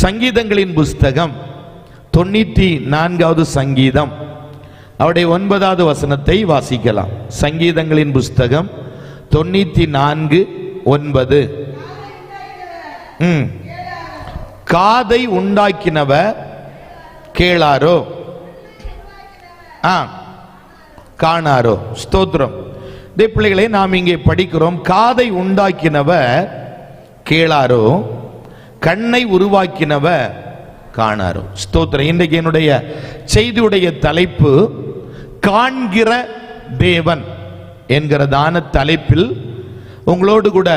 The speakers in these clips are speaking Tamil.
சங்கீதங்களின் புஸ்தகம் 94வது சங்கீதம் அவருடைய 9வது வசனத்தை வாசிக்கலாம். சங்கீதங்களின் புஸ்தகம் 94:9. காதை உண்டாக்கினவர் கேளாரோ காணாரோ. ஸ்தோத்திரம். பிள்ளைகளை நாம் இங்கே படிக்கிறோம், காதை உண்டாக்கினவர் கேளாரோ, கண்ணை உருவாக்கினவர் காணாரோ. ஸ்தோத்திரம். இன்றைக்கு என்னுடைய செய்தியுடைய தலைப்பு காண்கிற தேவன் என்கிறதான தலைப்பில் உங்களோடு கூட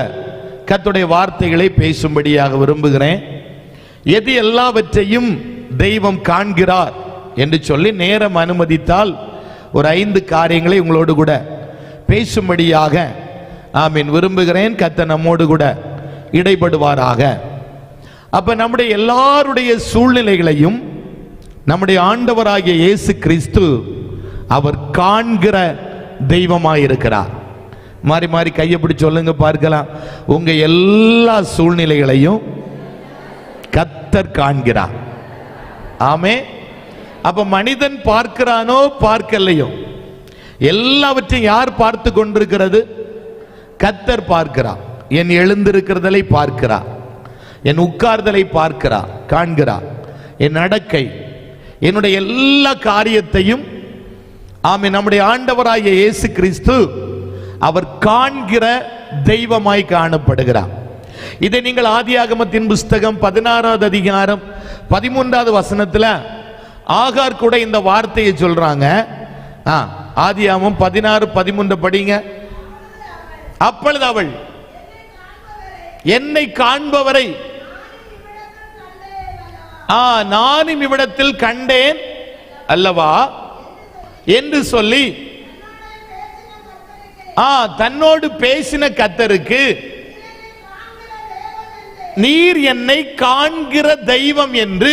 கர்த்தருடைய வார்த்தைகளை பேசும்படியாக விரும்புகிறேன். எது எல்லாவற்றையும் தெய்வம் காண்கிறார் என்று சொல்லி நேரம் அனுமதித்தால் ஒரு 5 காரியங்களை உங்களோடு கூட பேசும்படியாக ஆமீன் விரும்புகிறேன். கர்த்தர் நம்மோடு கூட இடைப்படுவாராக. அப்ப நம்முடைய எல்லாருடைய சூழ்நிலைகளையும் நம்முடைய ஆண்டவராகிய இயேசு கிறிஸ்து அவர் காண்கிற தெய்வமாயிருக்கிறார். மாறி மாறி கையை பிடிச்சு சொல்லுங்க பார்க்கலாம். உங்க எல்லா சூழ்நிலைகளையும் கர்த்தர் காண்கிறார். ஆமே. அப்ப மனிதன் பார்க்கிறானோ பார்க்கலையோ, எல்லாவற்றையும் யார் பார்த்து கொண்டிருக்கிறது? கர்த்தர் பார்க்கிறார். என் எழுந்திருக்கிறதலை பார்க்கிறார், என் உட்கார்தலை பார்க்கிறார், காண்கிறார். என் நடக்கை, என்னுடைய எல்லா காரியத்தையும் ஆமென் நம்முடைய ஆண்டவராகிய இயேசு கிறிஸ்து அவர் காண்கிற தெய்வமாய் காணப்படுகிறார். இதை நீங்கள் ஆதியாகமத்தின் புஸ்தகம் 16வது அதிகாரம் 13வது வசனத்துல ஆகார் கூட இந்த வார்த்தையை சொல்றாங்க. ஆதியாகமம் 16:13 படிங்க. அப்பொழுது அவள் என்னை காண்பவரை நானும் இவ்விடத்தில் கண்டேன் அல்லவா என்று சொல்லி தன்னோடு பேசின கர்த்தருக்கு நீர் என்னை காண்கிற தெய்வம் என்று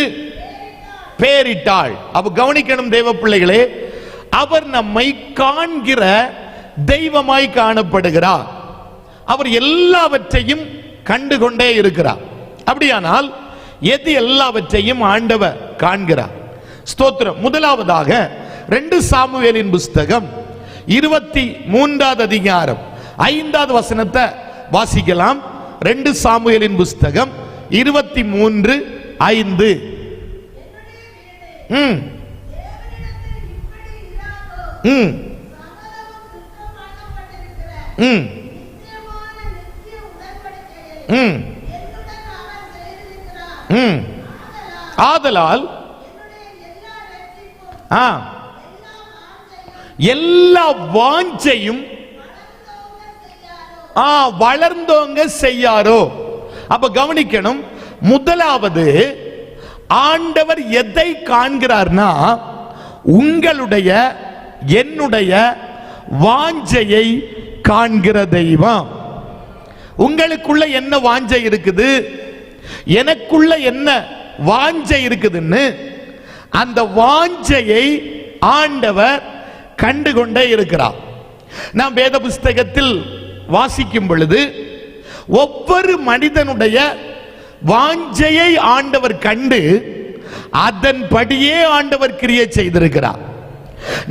பெயரிட்டாள். அப்ப கவனிக்கணும் தேவ பிள்ளைகளே, அவர் நம்மை காண்கிற தெய்வமாய் காணப்படுகிறார். அவர் எல்லாவற்றையும் கண்டுகொண்டே இருக்கிறார். அப்படியானால் எது எல்லாவற்றையும் ஆண்டவர் காண்கிறார்? ஸ்தோத்திரம். முதலாவதாக 2 சாமுவேலின் புஸ்தகம் 23வது அதிகாரம் 5வது வசனத்தை வாசிக்கலாம். 2 சாமுவேலின் புஸ்தகம் 23:5. ஆதலால் எல்லா வாஞ்சையும் வளர்ந்தோங்க செய்யாரோ. அப்ப கவனிக்கணும், முதலாவது ஆண்டவர் எதை காண்கிறார்னா உங்களுடைய என்னுடைய வாஞ்சையை காண்கிற தெய்வம். உங்களுக்குள்ள என்ன வாஞ்சை இருக்குது, எனக்குள்ள என்ன வாஞ்சை இருக்குதுன்னு அந்த வாஞ்சையை ஆண்டவர் கண்டுகொண்டே இருக்கிறார். நாம் வேத புஸ்தகத்தில் வாசிக்கும் பொழுது ஒவ்வொரு மனிதனுடைய வாஞ்சையை ஆண்டவர் கண்டு அதன்படியே ஆண்டவர் கிரியை செய்திருக்கிறார்.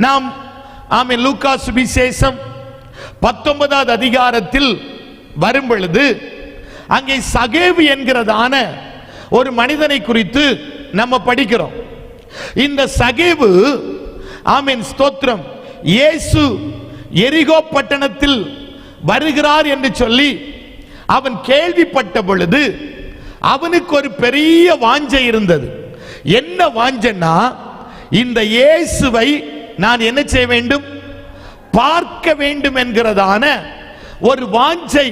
நாம் லூக்கா சுவிசேஷம் 19வது அதிகாரத்தில் வரும் பொழுது அங்கே சகேவு என்கிறதான ஒரு மனிதனை குறித்து நம்ம படிக்கிறோம். இந்த சகேவு ஸ்தோத்திரம் இயேசு எரிகோ பட்டணத்தில் வருகிறார் என்று சொல்லி அவன் கேள்விப்பட்ட பொழுது அவனுக்கு ஒரு பெரிய வாஞ்சை இருந்தது. என்ன வாஞ்சைன்னா, இந்த இயேசுவை நான் என்ன செய்ய வேண்டும், பார்க்க வேண்டும் என்கிறதான ஒரு வாஞ்சை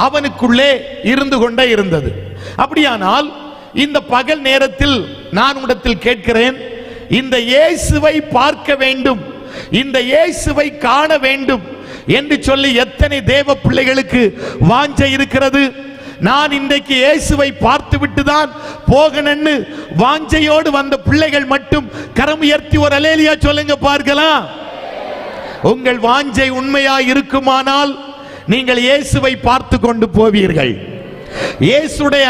அவனுக்குள்ளே இருந்து கொண்டே இருந்தது. அப்படியானால் இந்த பகல் நேரத்தில் நான் உங்களிடத்தில் கேட்கிறேன், இந்த இயேசுவை பார்க்க வேண்டும், இந்த இயேசுவை காண வேண்டும் என்று சொல்லி எத்தனை தேவ பிள்ளைகளுக்கு வாஞ்சை இருக்கிறது? நான் இன்றைக்கு இயேசுவை பார்த்து விட்டுதான் போகணும்னு வாஞ்சையோடு வந்த பிள்ளைகள் மட்டும் கரம் உயர்த்தி ஒரு அல்லேலூயா சொல்லுங்க பார்க்கலாம். உங்கள் வாஞ்சை உண்மையாய் இருக்குமானால் நீங்கள் இயேசுவை பார்த்து கொண்டு போவீர்கள். இயேசுடைய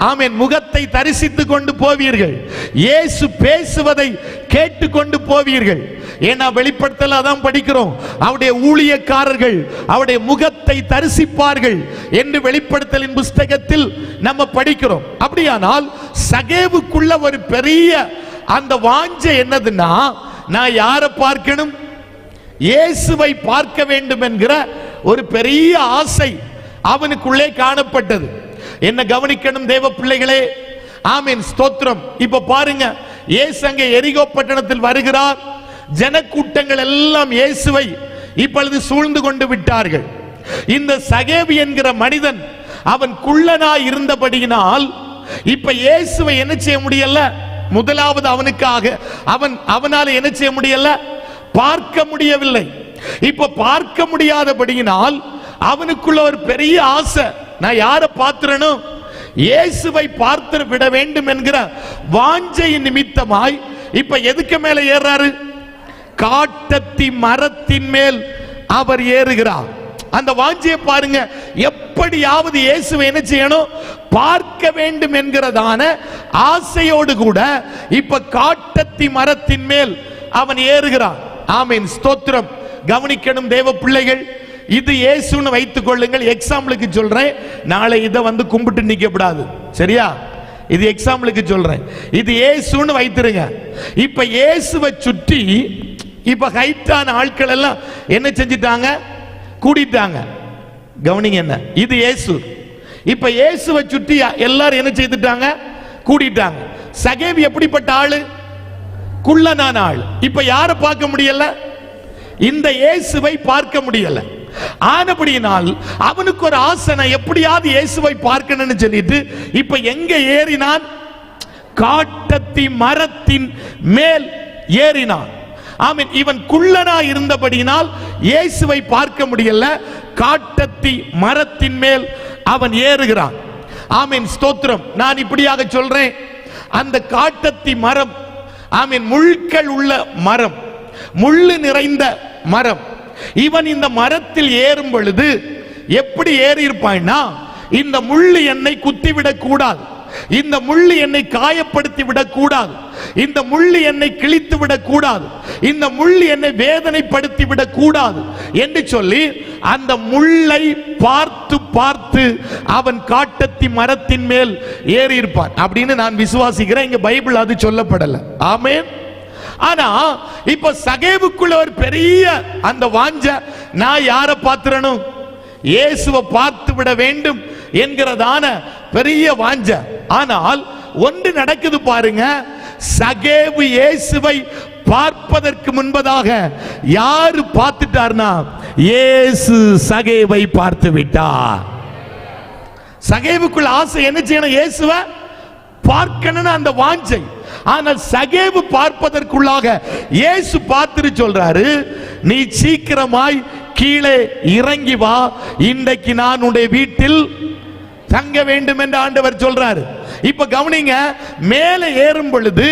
ஆமென் முகத்தை தரிசித்துக் கொண்டு போவீர்கள். இயேசு பேசுவதை கேட்டுக்கொண்டு போவீர்கள். ஏன்னா வெளிப்படுத்தல அதான் படிக்கிறோம், அவருடைய ஊழியக்காரர்கள் அவருடைய முகத்தை தரிசிப்பார்கள் என்று வெளிப்படுத்தலின் புஸ்தகத்தில் நம்ம படிக்கிறோம். அப்படியானால் சகேவுக்குள்ள ஒரு பெரிய அந்த வாஞ்சை என்னதுன்னா, நான் யாரை பார்க்கணும்? இயேசுவை பார்க்க வேண்டும் என்கிற ஒரு பெரிய ஆசை அவனுக்குள்ளே காணப்பட்டது. என்ன கவனிக்கணும் தேவ பிள்ளைகளே, ஆமென் ஸ்தோத்திரம். இப்ப பாருங்க, இயேசு அங்கே எரிகோ பட்டணத்தில் வருகிறார். ஜனக்கூட்டங்கள் எல்லாம் இயேசுவை இப்பொழுது சூழ்ந்து கொண்டு விட்டார்கள். இந்த சகேவு என்கிற மனிதன் அவன் குள்ளனாய் இருந்தபடியினால் இப்ப இயேசுவை என்ன செய்ய முடியல? முதலாவது அவனுக்காக அவனால என்ன செய்ய முடியல? பார்க்க முடியவில்லை. இப்ப பார்க்க முடியாதபடியினால் அவனுக்குள்ள ஒரு பெரிய ஆசை, நான் யாரை பார்த்திரணும்? இயேசுவை பார்த்து விட வேண்டும் என்கிற வாஞ்சையின் நிமித்தமாய் இப்ப எதுக்கு மேல ஏறாரு? காட்டத்தி மரத்தின் மேல் அவர் ஏறுகிறார். அந்த வாஞ்சையை பாருங்க, எப்படியாவது இயேசுவை என்ன செய்யணும்? பார்க்க வேண்டும் என்கிறதான ஆசையோடு கூட இப்ப காட்டத்தி மரத்தின் மேல் அவன் ஏறுகிறான். ஆமென் ஸ்தோத்திரம். கவனிக்கணும் தேவ பிள்ளைகள், இது இயேசுன்னு வைத்துக் கொள்ளுங்கள். எக்ஸாம்பிளுக்கு சொல்றேன், நாளை இதை வந்து கும்பிட்டு நிக்கப்படாது, சரியா? இது எக்ஸாம்பிளுக்கு சொல்றேன், இது இயேசுன்னு வைத்திருங்க. இப்ப இயேசுவை சுற்றி இப்ப ஹைட்டான ஆட்கள் எல்லாம் என்ன செஞ்சிட்டாங்க? கூடிட்டாங்க. கவனிங்க, என்ன இது இயேசு. இப்ப இயேசுவை சுற்றி எல்லாரும் என்ன செய்துட்டாங்க? கூடிட்டாங்க. சகேவு எப்படிப்பட்ட ஆளு? குள்ளனான ஆள். இப்ப யாரை பார்க்க முடியல? இந்த இயேசுவை பார்க்க முடியல. ஆனபடியினால் அவனுக்கு ஒரு ஆசை, எப்படியாவது இயேசுவை பார்க்கணும்னு சொல்லிட்டு இப்ப எங்க ஏறினான்? காட்டத்தி மரத்தின் மேல் ஏறினான். ஆமென். இவன் குள்ளனா இருந்தபடியினால் இயேசுவை பார்க்க முடியல. காட்டத்தி மரத்தின் மேல் அவன் ஏறுகிறான். ஆமென் ஸ்தோத்திரம். நான் இப்படியாக சொல்றேன், அந்த காட்டத்தி மரம் ஆமென் முள்கள் உள்ள மரம், முள்ளு நிறைந்த மரம். இவன் இந்த மரத்தில் ஏறும் பொழுது எப்படி ஏறி இருப்பான்னா, இந்த முள்ளு என்னை குத்திவிடக் கூடாது, இந்த முள்ளு என்னை காயப்படுத்தி விடக் கூடாது, இந்த முள்ளு என்னை கிழித்து விடக் கூடாது, இந்த முள்ளு என்னை வேதனைப்படுத்தி விடக் கூடாது என்று சொல்லி அந்த முள்ளை பார்த்து பார்த்து அவன் காட்டத்தி மரத்தின் மேல் ஏறி இருப்பான் அப்படின்னு நான் விசுவாசிக்கிறேன். இங்க பைபிள் அது சொல்லப்படல. ஆமென். ஆனா இப்ப சகேவுக்குள்ள ஒரு பெரிய அந்த வாஞ்ச, நான் யாரை பார்த்திரணும்? இயேசுவை பார்த்து விட வேண்டும் என்கிறதான பெரிய வாஞ்ச. ஆனால் ஒன்று நடக்குது பாருங்க, சகேவு இயேசுவை பார்ப்பதற்கு முன்பதாக யாரு பார்த்துட்டார்னா, இயேசு சகேவை பார்த்து விட்டார். சகேவுக்குள்ள ஆசை என்ன செய்யணும்? இயேசுவை பார்க்கணும்னு அந்த வாஞ்சை. ஆனால் சகேவு பார்ப்பதற்குள்ளாக இயேசு பார்த்துட்டு சொல்றாரு, நீ சீக்கிரமாய் கீழே இறங்கி வா, இன்றைக்கு நான் உன்னுடைய வீட்டில் தங்க வேண்டும் என்று ஆண்டவர் சொல்றாரு. இப்ப கவனிங்க, மேலே ஏறும் பொழுது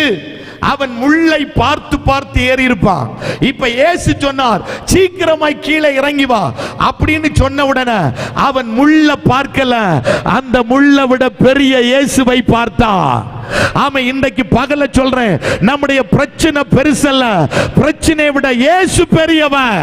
அவன் முள்ளை பார்த்து பார்த்து ஏறி இருப்பான். இப்ப இயேசு சொன்னார், சீக்கிரமாய் கீழே இறங்கி வா அப்படின்னு சொன்ன உடனே அவன் முள்ள பார்க்கல, அந்த முள்ளை விட பெரிய இயேசுவை பார்த்தான். ஆமா, இன்றைக்கு பகல சொல்றேன், நம்முடைய பிரச்சனை பெருசல்ல, பிரச்சனையை விட இயேசு பெரியவன்.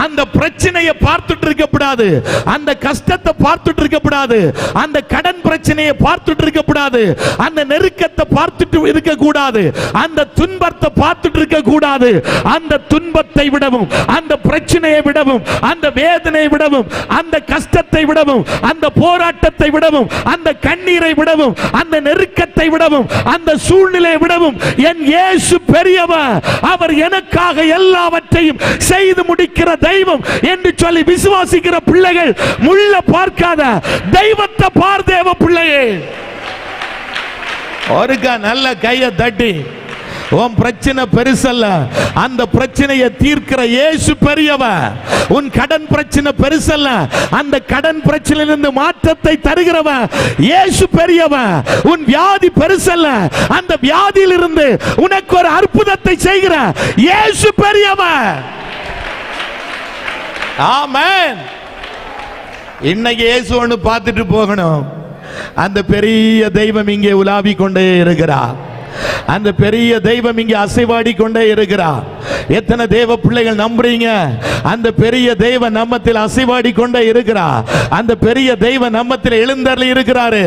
அந்த பிரச்சனையை பார்த்துட்டு இருக்க கூடாது, அந்த கஷ்டத்தை பார்த்துட்டு இருக்க கூடாது, அந்த கடன் பிரச்சனையை பார்த்துட்டு இருக்க கூடாது, அந்த நெருக்கத்தை பார்த்துட்டு இருக்க கூடாது, அந்த துன்பத்தை பார்த்துட்டு இருக்க கூடாது. அந்த துன்பத்தை விடவும், அந்த பிரச்சனையை விடவும், அந்த வேதனையை விடவும், அந்த கஷ்டத்தை விடவும், அந்த போராட்டத்தை விடவும், அந்த கண்ணீரை விடவும், அந்த நெருக்கத்தை விடவும், அந்த சூழ்நிலையை விடவும் என் இயேசு பெரியவர். அவர் எனக்காக எல்லாவற்றையும் செய்து முடிக்க தெய்வம் என்று சொல்லி விசுவாசிக்கிற பிள்ளைகள், முள்ள பார்க்காத தெய்வத்தை பார் தேவ பிள்ளையே. ஒருக்கா நல்ல கையை தட்டி, உன் பிரச்சனை பெருசல்ல, அந்த பிரச்சனையை தீர்க்கிற இயேசு பெரியவன். உன் கடன் பிரச்சனை பெருசல்ல, அந்த கடன் பிரச்சனையிலிருந்து மாற்றத்தை தருகிறவன் இயேசு பெரியவன். உன் வியாதி பெருசல்ல, அந்த வியாதியிலிருந்து உனக்கு ஒரு அற்புதத்தை செய்கிற இயேசு பெரியவன். ஆமென். இன்னைக்கு இயேசு ஒன்று பார்த்துட்டு போகணும். அந்த பெரிய தெய்வம் இங்கே உலாவிக் கொண்டே இருக்கிறார். அந்த பெரிய தெய்வம் இங்கே அசைவாடி கொண்டே இருக்கிறார். எத்தனை தேவ பிள்ளைகள் நம்புறீங்க? அந்த பெரிய தெய்வ நம்மத்தில் அசைவாடி கொண்டே இருக்கிறார். அந்த பெரிய தெய்வ நம்மத்தில் எழுந்தருளி இருக்கிறாரு.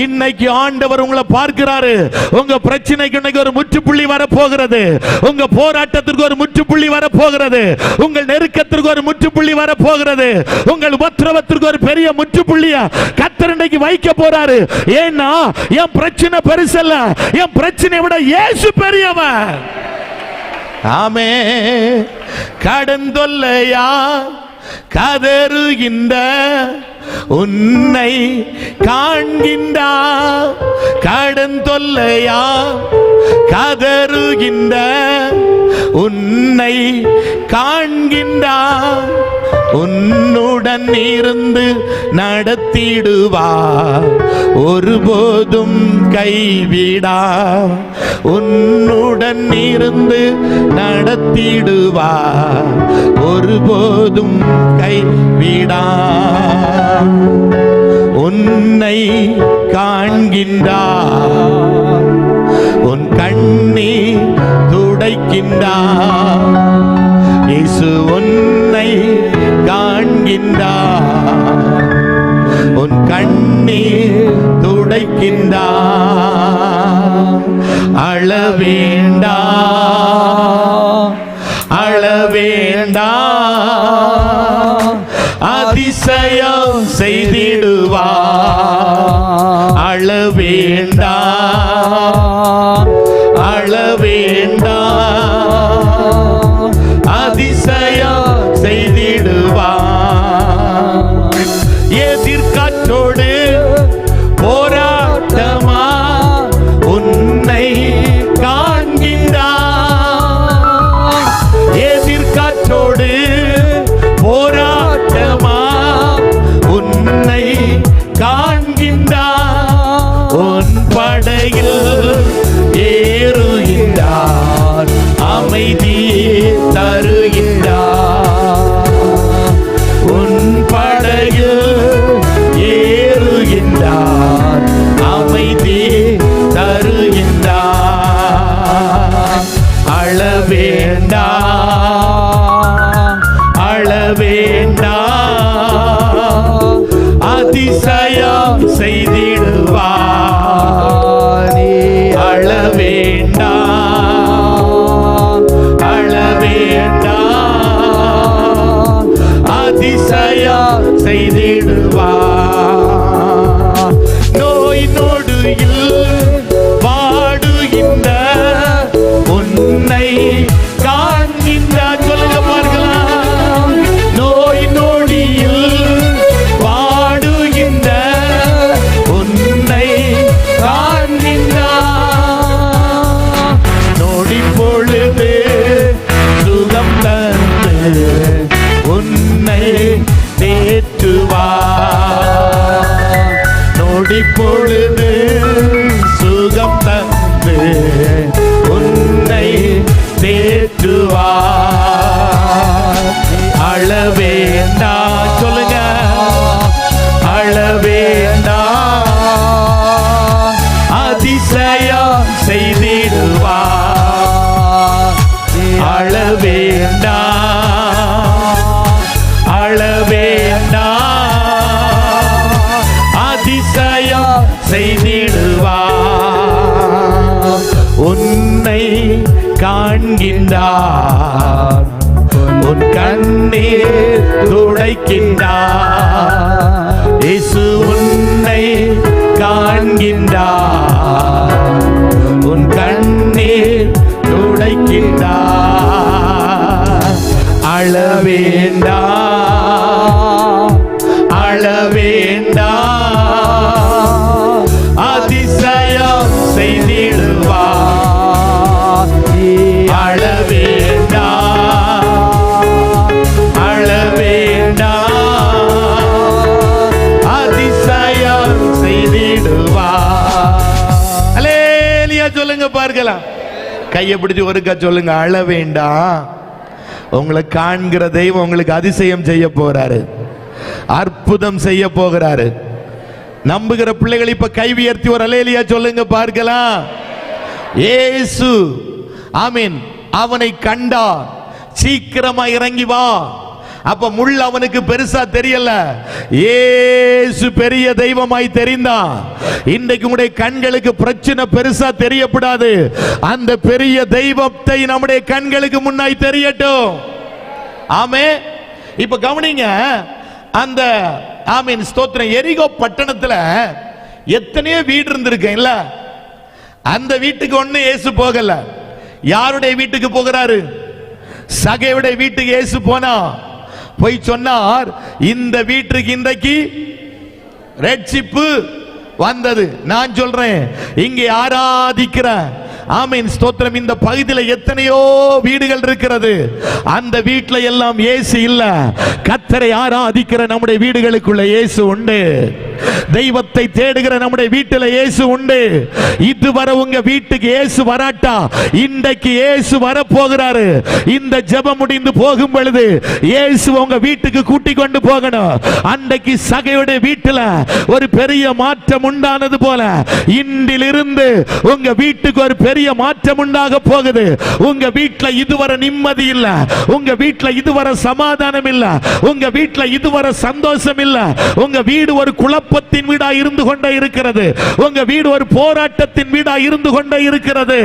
இன்னைக்கு ஆண்டவர் உங்களை பார்க்கிறாரு. உங்க பிரச்சனைக்கு இன்னைக்கு ஒரு முற்றுப்புள்ளி வர போகிறது. உங்க போராட்டத்திற்கு ஒரு முற்றுப்புள்ளி வர போகிறது. உங்கள் நெருக்கத்திற்கு ஒரு முற்றுப்புள்ளி வர போகிறது. உங்கள் உபத்திரவத்திற்கு ஒரு பெரிய முற்றுப்புள்ளிய கர்த்தர் இன்னைக்கு வைக்க போறாரு. ஏன்னா என் பிரச்சனை பெருசல்ல, என் பிரச்சனை விட இயேசு பெரியவர். ஆமே. கடன் தொல்லையா கதறுகின்ற உன்னை காண்கின்றா, கடன் தொல்லையா கதறுகின்ற உன்னை காண்கின்றா, உன்னுடன் இருந்து நடத்திடுவா, ஒருபோதும் கைவிடா, உன்னுடன் இருந்து நடத்திடுவா, ஒருபோதும் கைவிடா, உன்னை காண்கின்றா, உன் கண்ணீர் துடைக்கின்றா, இயேசு உன்னை காண்கின்றா, உன் கண்ணீர் துடைக்கின்றா, அழவேண்டா அழவேண்டா, அதிசயம் செய்திடுவா, அழவேண்டா அழவேண்டா, அதிசயம் செய்திடுவா, எதிர்காற்றோடு போராட்டமா உன்னை காண்கின்றா, எதிர்காற்றோடு போராட்டமா உன்னை காண்கின்றா, உன் படையில் ஏறுகின்றார், அமைதியை தருகின்றார், உன் படையில் ஏறுகின்றார், அமைதியை தருகின்றார், அழவேண்டா அழவேண்டா, அதிசயம் செய்திடுவார், அழவேண்டா அழவேண்டா, அதிசயம் செய்திடுவார், நோய் நொடியில் வாடுகின்ற உன்னை காண்கின்றார், சொல்லுங்க பார்க்கலாம், நோய் நொடியில் வாடுகின்ற உன்னை காண்கின்றார், நொடி பொழுது சுகம் தந்து உன்னை தேற்றுவார், நொடி பொழுது சுகம் தந்து உன்னை தேற்றுவார், அழவேண்டா சொல்லுங்க, அழவேண்டா, அதிசயம் செய்திடுவார், அழவேண்டா அழவேண்டா, அதிசயம் செய்திடுவார், உன்னை காண்கின்றார், உன் கண்ணீர் துடைக்கின்றார், இயேசு உன்னை காண்கின்றார், உன் கண்ணீர் துடைக்கின்றார், அழவேண்டா அழவேண்டா, அதிசயம் செய்திடுவார், அழவேண்டா அழவேண்டா, அதிசயம் செய்திடுவார், அல்லேலூயா சொல்லுங்க பார்க்கலாம், கையை பிடிச்சு ஒருக்கா சொல்லுங்க, அழவேண்டா, உங்களை காண்கிற தெய்வம் உங்களுக்கு அதிசயம் செய்ய போறாரு, அற்புதம் செய்ய போகிறாரு. நம்புகிற பிள்ளைகள் இப்ப கை உயர்த்தி ஒரு அல்லேலூயா சொல்லுங்க பார்க்கலாம். இயேசு ஆமென் அவனை கண்டார், சீக்கிரமா இறங்கி வா. அப்ப முள் அவனுக்கு பெருசா தெரியல, இயேசு பெரிய தெய்வமாய் தெரிந்தான். இன்றைக்கு உங்களுடைய கண்களுக்கு பிரச்சனை பெருசா தெரியப்படாது, அந்த பெரிய தெய்வத்தை நம்முடைய கண்களுக்கு முன்னாய் தெரியட்டும். ஆமே. இப்ப கவனிங்க, அந்த ஆமீன் ஸ்தோத்திரம், எரிகோ பட்டணத்துல எத்தனையோ வீடு இருந்திருக்கு இல்ல, அந்த வீட்டுக்கு ஒண்ணு இயேசு போகல. யாருடைய வீட்டுக்கு போகிறாரு? சகையுடைய வீட்டுக்கு இயேசு போனா போய் சொன்னார், இந்த வீட்டுக்கு இன்றைக்கு ரட்சிப்பு வந்தது. நான் சொல்றேன், இங்கே ஆராதிக்கிற ஆமீன் ஸ்தோத்திரம் இந்த பகுதியில் எத்தனையோ வீடுகள் இருக்கிறது, அந்த வீட்டில் எல்லாம் இயேசு இல்ல. கர்த்தரை ஆராதிக்கிற நம்முடைய வீடுகளுக்குள்ள இயேசு உண்டு. தெய்வத்தை தேடுகிற நம்முடைய வீட்டில் இயேசு உண்டு. இதுவரை உங்க வீட்டுக்கு இயேசு வராட்டா, இன்றைக்கு இயேசு வர போகிறாரு. இந்த ஜெபம் முடிந்து போகும் பொழுது இயேசு உங்க வீட்டுக்கு கூட்டி கொண்டு போகணும். அன்றைக்கு சகையுடைய வீட்டில் ஒரு பெரிய மாற்றம் உண்டானது போல இன்றிலிருந்து உங்க வீட்டுக்கு ஒரு பெரிய மாற்றம் உண்டாக போகுது. உங்க வீட்டில் இதுவரை நிம்மதி இல்ல, உங்க வீட்டில் இதுவரை சமாதானம் இல்ல, உங்க வீட்டில் இதுவரை சந்தோஷம் இல்ல, உங்க வீடு ஒரு குழப்பத்தின் வீடா இருந்து கொண்டே இருக்கிறது, உங்க வீடு ஒரு போராட்டத்தின் வீடா இருந்து கொண்டே இருக்கிறது.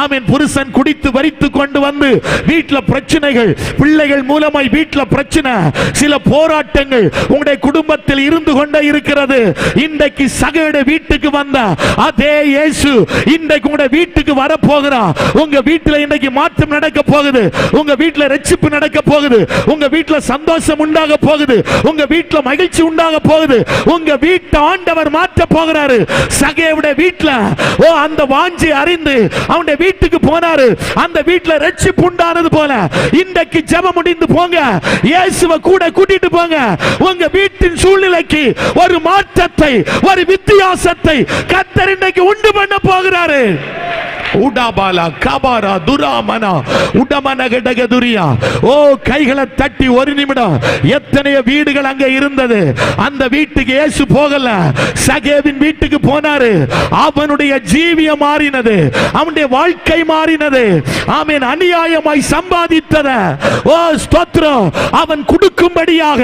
ஆமென். புருஷன் குடித்து வரித்து கொண்டு வந்து வீட்டில் பிரச்சனைகள், பிள்ளைகள் மூலமாய் வீட்டில் பிரச்சனை, சில போராட்டங்கள் உங்களுடைய குடும்பத்தில் இருந்து கொண்டே இருக்கிறது. இன்றைக்கு சகையுடைய வீட்டுக்கு வந்த அதே இயேசு இன்றைக்கு உங்களுடைய வீட்டுக்கு வர போகிறார். உங்க வீட்டில் இன்றைக்கு மாற்றம் நடக்க போகுது, உங்க வீட்டில் ரட்சிப்பு நடக்க போகுது, உங்க வீட்டில் சந்தோஷம் உண்டாக போகுது, உங்க வீட்டில் மகிழ்ச்சி உண்டாக போகுது, உங்க வீட்டை ஆண்டவர் மாற்ற போகிறாரு. சகையுடைய வீட்டில் அந்த வாஞ்சி அறிந்து அவனுடைய வீட்டுக்கு போனாரு, அந்த வீட்டில் ரட்சிப்பு உண்டானது போல இன்றைக்கு ஜெபம் முடிந்து போங்க, இயேசுவை கூட கூட்டிட்டு போங்க. உங்க வீட்டின் சூழ்நிலைக்கு ஒரு மாற்றத்தை, ஒரு வித்தியாசத்தை கர்த்தர் இன்றைக்கு உண்டு பண்ண போகிறாரு. உடாபாலா கபாரா துராமனா உடமனகடகதுரியா. ஓ, கைகளை தட்டி ஒரு நிமிடம். எத்தனையோ வீடுகள் அங்க இருந்தது, அந்த வீட்டுக்கு இயேசு போகல, சகேவின் வீட்டுக்கு போனாரு. அவனுடைய ஜீவியம் மாறினது, அவனுடைய வாழ்க்கை மாறினது. ஆமென். அநியாயமாய் சம்பாதித்தத ஓ ஸ்தோத்திரம் அவன் கொடுக்கும்படியாக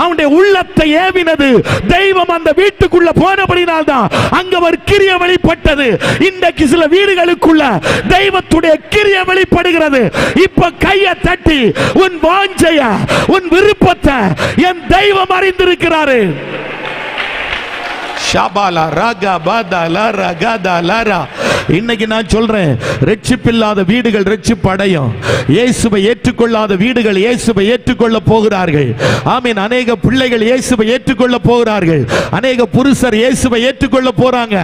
அவனுடைய உள்ளத்தை ஏவினது தெய்வம் அந்த வீட்டுக்குள்ள போனபடினால் தான் அங்க ஒரு கிரியை வெளிப்பட்டது. இன்றைக்கு சில வீடுகளுக்கு தெய்வத்துடைய கிரியை வெளிப்படுகிறது. இப்ப கையை தட்டி உன் வாஞ்சைய, உன் விருப்பத்தை என் தெய்வம் அறிந்திருக்கிறாரு. இன்னைக்கு நான் சொல்றேன், ரட்சிப்பில்லாத வீடுகள் ரட்சிப்பு அடையும். இயேசுவை ஏற்றுக்கொள்ளாத வீடுகள் இயேசுவை ஏற்றுக்கொள்ள போகிறார்கள். ஆமீன். அநேக பிள்ளைகள் இயேசுவை ஏற்றுக்கொள்ள போகிறார்கள். அநேக புருஷர் இயேசுவை ஏற்றுக்கொள்ள போறாங்க.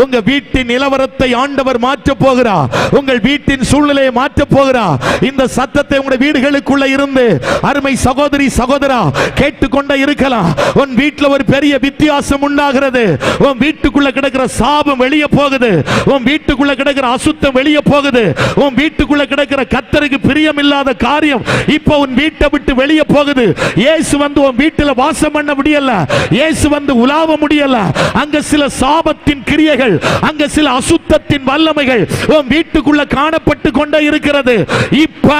உங்க வீட்டின் நிலவரத்தை ஆண்டவர் மாற்ற போகிறார். உங்கள் வீட்டின் சூழ்நிலையை மாற்ற போகிறார். இந்த சத்தத்தை உங்களுடைய வீடுகளுக்குள்ள இருந்து அருமை சகோதரி சகோதரா கேட்டுக்கொண்டே இருக்கலாம். உன் வீட்டில் ஒரு பெரிய வித்தியாசம் உண்டாகிறது. உன் வீட்டுக்குள்ள கிடக்கிற சாபம் வெளியே போகுது, உன் வீட்டுக்குள்ள கிடக்கிற அசுத்தம் வெளியே போகுது, உன் வீட்டுக்குள்ள கிடக்கிற கர்த்தருக்கு பிரியமில்லாத காரியம் இப்போ உன் வீட்டை விட்டு வெளியே போகுது. இயேசு வந்து உன் வீட்டில் வாசம் பண்ண முடியல, இயேசு வந்து உலாவ முடியல. அங்க சில சாபத்தின் கிரியைகள், அங்க சில அசுத்தத்தின் வல்லமைகள் உன் வீட்டுக்குள்ள காணப்பட்டு கொண்டே இருக்கிறது. இப்ப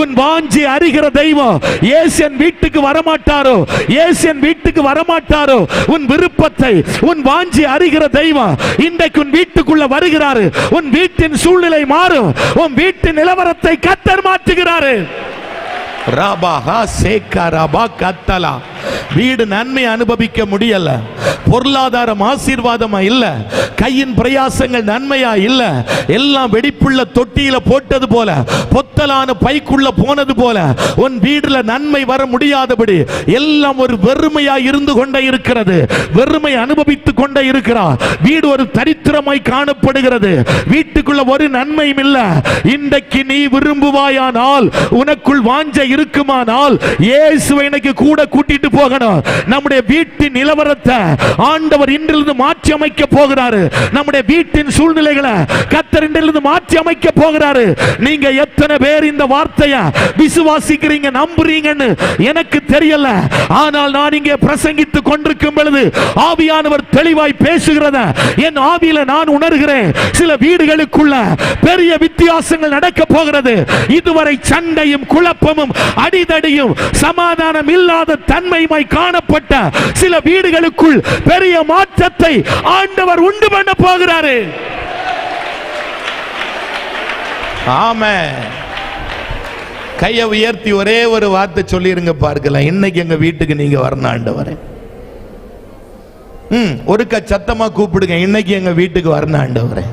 உன் வாஞ்சி அறிகிற தெய்வம் இயேசு என் வீட்டுக்கு வரமாட்டாரோ, இயேசு என் வீட்டுக்கு வரமாட்டாரோ, உன் விருப்பத்தை, உன் வாஞ்சி அறிகிற தெய்வம் இன்றைக்கு உன் வீட்டுக்குள்ள வருகிறாரு. உன் வீட்டின் சூழ்நிலை மாறும், உன் வீட்டின் நிலவரத்தை கர்த்தர் மாற்றுகிறாரு. வீடு நன்மை அனுபவிக்க முடியல, பொருளாதாரம் ஆசீர்வாதமா இல்ல, கையின் பிரயாசங்கள் நன்மையா இல்ல, எல்லாம் வெடிப்புள்ள தொட்டியில போட்டது போல, பொத்தலான பைக்குள்ள போனது போல உன் வீடுல நன்மை வர முடியாதபடி எல்லாம் ஒரு வெறுமையா இருந்து கொண்டே இருக்கிறது. வெறுமை அனுபவித்துக் கொண்டே இருக்கிறார். வீடு ஒரு தரித்திரமாய் காணப்படுகிறது. வீட்டுக்குள்ள ஒரு நன்மையும் இல்ல. இன்றைக்கு நீ விரும்புவாயானால், உனக்குள் வாஞ்சை இருக்குமானால் இயேசுவை இன்னைக்கு கூட கூட்டிட்டு போகணும். நம்முடைய வீட்டின் நிலவரத்தை ஆண்டவர் இன்றிலிருந்து மாற்றி அமைக்க போகிறாரு. நம்முடைய வீட்டின் சூழ்நிலைகளை கர்த்தர் இன்றிலிருந்து மாற்றி அமைக்க போகிறாரு. நீங்க எத்தனை பேர் இந்த வார்த்தையை விசுவாசிக்கிறீங்க, நம்புறீங்கன்னு எனக்கு தெரியல. ஆனால் நான் இங்கே பிரசங்கித்துக் கொண்டிருக்கும் பொழுது ஆவியானவர் தெளிவாய் பேசுகிறத என் ஆவியில நான் உணர்கிறேன். சில வீடுகளுக்குள்ள பெரிய வித்தியாசங்கள் நடக்க போகிறது. இதுவரை சண்டையும் குழப்பமும் அடிதடியும் சமாதானம் இல்லாத தன்மையுமாய் காணப்பட்ட சில வீடுகளுக்குள் பெரிய மாற்றத்தை ஆண்டவர் உண்டு பண்ண போகிறாரு. ஆமென். கையை உயர்த்தி ஒரே ஒரு வார்த்தை சொல்லிருங்க பார்க்கலாம். இன்னைக்கு எங்க வீட்டுக்கு நீங்க வரணும் ஆண்டவரே. ஒருக்க சத்தமா கூப்பிடுங்க, இன்னைக்கு எங்க வீட்டுக்கு வரணும் ஆண்டவரே.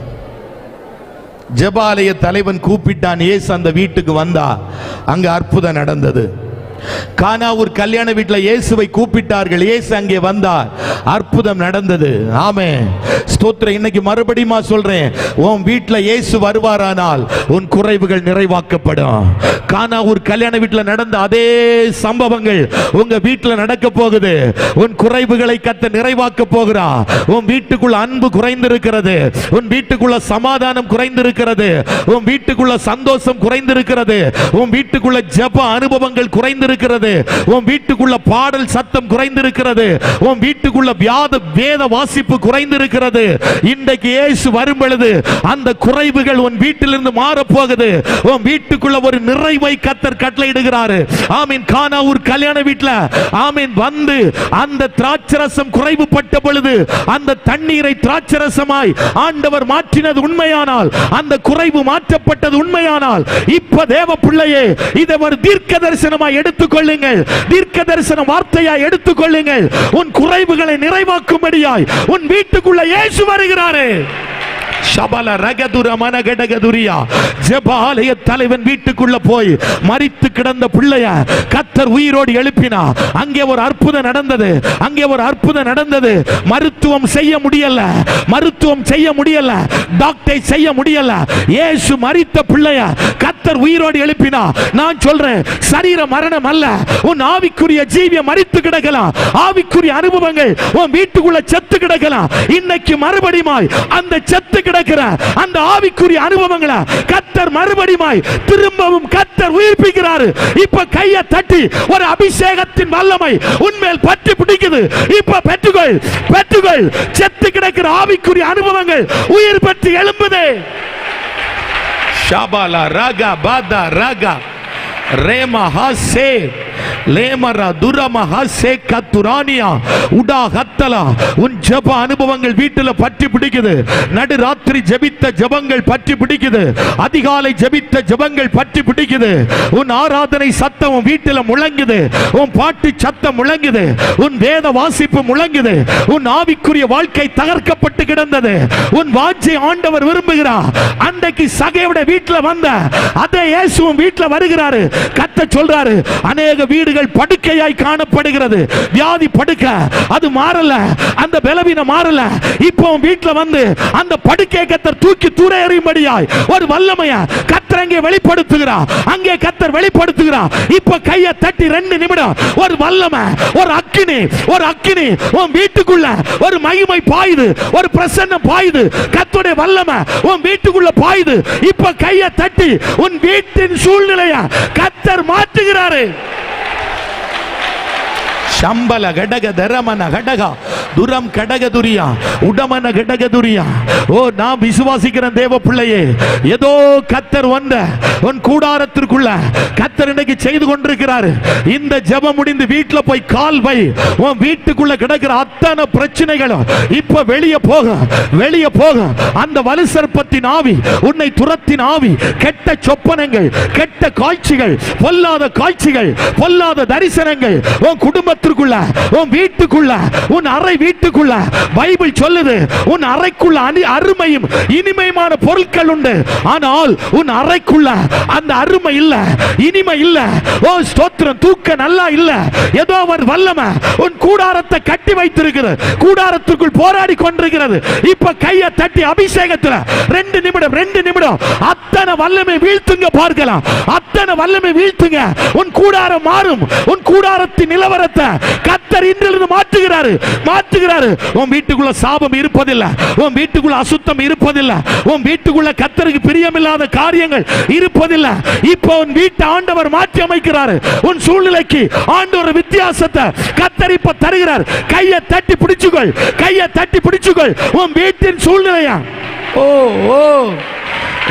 ஜெபாலய தலைவன் கூப்பிட்டான். இயேசு அந்த வீட்டுக்கு வந்தா அங்க அற்புதம் நடந்தது. கானாவூர் கல்யாண வீட்டில் இயேசுவை கூப்பிட்டார்கள். இயேசு அங்கே வந்தார், அற்புதம் நடந்தது. ஆமென். ஸ்தோத்திரம். இன்னைக்கு மறுபடியும் சொல்றேன், உன் வீட்டில் இயேசு வருவாரானால் உன் குறைவுகள் நிறைவாக்கப்படும். கானாவூர் கல்யாண வீட்டில் நடந்த அதே சம்பவங்கள் உங்க வீட்டில் நடக்க போகுது. உன் குறைவுகளை கர்த்தர் நிறைவாக்க போகிறார். உன் வீட்டுக்குள்ள அன்பு குறைந்திருக்கிறது, உன் வீட்டுக்குள்ள சமாதானம் குறைந்திருக்கிறது, உன் வீட்டுக்குள்ள சந்தோஷம் குறைந்திருக்கிறது, உன் வீட்டுக்குள்ள ஜெப அனுபவங்கள் குறைந்திருக்கிறது, உன் வீட்டுக்குள்ள பாடல் சத்தம் குறைந்திருக்கிறது, உன் வீட்டுக்குள்ள வேத வாசிப்பு குறைந்திருக்கிறது. இன்றைக்கு இயேசு வரும் பொழுது அந்த குறைவுகள் உன் வீட்டிலிருந்து மாறப் போகுது. உன் வீட்டுக்குள்ள ஒரு நிறைவை கர்த்தர் கட்டளையிடுகிறார். ஆமீன். கானாவூர் கல்யாண வீட்டில் ஆமீன் வந்து அந்த திராட்சரசம் குறைவுபட்ட பொழுது அந்த தண்ணீரை திராட்சரசமாய் ஆண்டவர் மாற்றினது உண்மையானால், அந்த குறைவு மாற்றப்பட்டது உண்மையானால், இப்ப தேவ பிள்ளையே இதை ஒரு தீர்க்க தரிசனமாய் எடுத்துக்கொள்ளுங்கள். தீர்க்க தரிசன வார்த்தையாய் எடுத்துக்கொள்ளுங்கள். உன் குறைவுகளை நிறைவாக்கும்படியாய் உன் வீட்டுக்குள்ள இயேசு வருகிறாரே. ஷபல ரகதுர மனகடகதுரியா. ஜெபாலய தலைவன் வீட்டுக்குள்ள போய் மரித்து கிடந்த பிள்ளைய கர்த்தர் உயிரோடு எழுப்பினா. அங்கே ஒரு அற்புதம் நடந்தது. அங்கே ஒரு அற்புதம் நடந்தது. மருத்துவம் செய்ய முடியல, மருத்துவம் செய்ய முடியல, டாக்டர் செய்ய முடியல. இயேசு மரித்த பிள்ளைய கர்த்தர் உயிரோடு எழுப்பினா. நான் சொல்றேன், சரீர மரணம் அல்ல, உன் ஆவிக்குரிய ஜீவியம் மரித்து கிடக்கலாம். ஆவிக்குரிய அனுபவங்கள் உன் வீட்டுக்குள்ள செத்து கிடக்கலாம். இன்னைக்கு மறுபடியும் அந்த செத்து கிடக்கிற அந்த ஆவிக்குரிய அனுபவங்களை கர்த்தர் மறுபடியும் திரும்பவும் கர்த்தர் உயிர்ப்பிக்கிறார். இப்ப கையை தட்டி ஒரு அபிஷேகத்தின் வல்லமை உன்மேல் பற்றி பிடிக்குது. இப்ப பெற்றுக்கொள், பெற்றுக்கொள். செத்து கிடக்கிற ஆவிக்குரிய அனுபவங்கள் உயிர் பெற்று எழும்புதே. ஷபாலா ராகா பாதா ராகா ரேமா ஹாசே லேமரா துரமா ஹாசே கத்துரானியா உடா ஹத்தலா. உன் ஜெப அனுபவங்கள் வீட்டில் பற்றி பிடிக்குது. நடு ராத்திரி ஜெபித்த ஜெபங்கள் பற்றி பிடிக்குது. அதிகாலை ஜெபித்த ஜெபங்கள் பற்றி பிடிக்குது. உன் ஆராதனை சத்தம் வீட்டில் முழங்குது. உன் பாட்டு சத்தம் முழங்குது. உன் வேத வாசிப்பு முழங்குது. உன் ஆவிக்குரிய வாழ்க்கை தகர்க்கப்பட்டு கிடந்தது. உன் வாஞ்சை ஆண்டவர் விரும்புகிறார். அன்றைக்கு சகையோட வீட்டில் வந்த அதே இயேசுவும் வீட்டில் வருகிறாரு. கர்த்தர் சொல்றாரு, அநேக வீடுகள் படுக்கையாய் காணப்படுகிறது. வியாதி படுக்க அது மாறல, அந்த பலவீனம் மாறல. இப்போ வீட்டுல வந்து அந்த படுக்கையை கர்த்தர் தூக்கி தூர எறியும்படியாய் ஒரு வல்லமையை கர்த்தர் அங்கே வெளிப்படுத்துகிறார். அங்கே கர்த்தர் வெளிப்படுத்துகிறார். இப்ப கையை தட்டி 2 நிமிடம் ஒரு வல்லமை, ஒரு அக்கினி, ஒரு அக்கினி உன் வீட்டுக்குள்ள ஒரு மகிமை பாயுது, ஒரு பிரசன்னம் பாயுது. கர்த்தருடைய வல்லமை உன் வீட்டுக்குள்ள பாயுது. இப்ப கையை தட்டி உன் வீட்டின் சூழ்நிலையை கர்த்தர் மாற்றுகிறாரு. ಶಂಬಲ ಗಡಗ ದರಮನ ಗಡಗ துரம் கடகதுரியா உடமன கடகதுரியா. ஓ, நான் விசுவாசிக்கிறேன் தேவ பிள்ளையே, ஏதோ கர்த்தர் வந்த உன் கூடாரத்திற்குள்ள கர்த்தர் இன்னைக்கு செய்து கொண்டிருக்கிறார். இந்த ஜெபம் முடிந்து வீட்டுல போய் கால் வை. உன் வீட்டுக்குள்ள கிடக்கிற அத்தனை பிரச்சனைகளும் இப்ப வெளியே போக, வெளியே போக. அந்த வலுசற்பத்தின் ஆவி, உன்னை துரத்தின் ஆவி, கெட்ட சொப்பனங்கள், கெட்ட காட்சிகள், பொல்லாத காட்சிகள், பொல்லாத தரிசனங்கள் உன் குடும்பத்திற்கு வீட்டுக்குள்ள, உன் வீட்டுக்குள்ள, உன் அறை வீட்டுக்குள்ள பைபிள் சொல்லுது, உன் அறைக்குள்ள அருமையும் இனிமையான பொருட்கள் உண்டு. ஆனால் உன் அறைக்குள்ள அந்த அருமை இல்ல, இனிமை இல்ல. ஓ ஸ்தோத்திரம். தூக்க நல்லா இல்ல. ஏதோ ஒரு வல்லமை உன் கூடாரத்தை கட்டி வைத்திருக்கிறது, கூடாரத்துக்குள் போராடி கொண்டிருக்கிறது. இப்ப கையை தட்டி அபிஷேகத்துல 2 நிமிடம் அத்தனை வல்லமை வீழ்த்துங்க. பார்க்கலாம், அத்தனை வல்லமை வீழ்த்துங்க. உன் கூடாரம் மாறும். உன் கூடாரத்தின் நிலவரத்தை கர்த்தர் இன்றிலிருந்து மாற்றுகிறாரு. உன் வீட்டுக்குள்ள சாபம் இருப்பதில்லை, உன் வீட்டுக்குள்ள அசுத்தம் இருப்பதில்லை, உன் வீட்டுக்குள்ள கர்த்தருக்கு பிரியமில்லாத காரியங்கள் இருப்பதில்லை. இப்போ உன் வீட்டை ஆண்டவர் மாற்றி அமைக்கிறார். உன் சூழ்நிலைக்கு ஆண்டவர் வித்தியாசத்தை கர்த்தர் இப்ப தருகிறார். கையை தட்டி பிடிச்சுக்கொள். உன் வீட்டின் சூழ்நிலையா? ஓ ஓ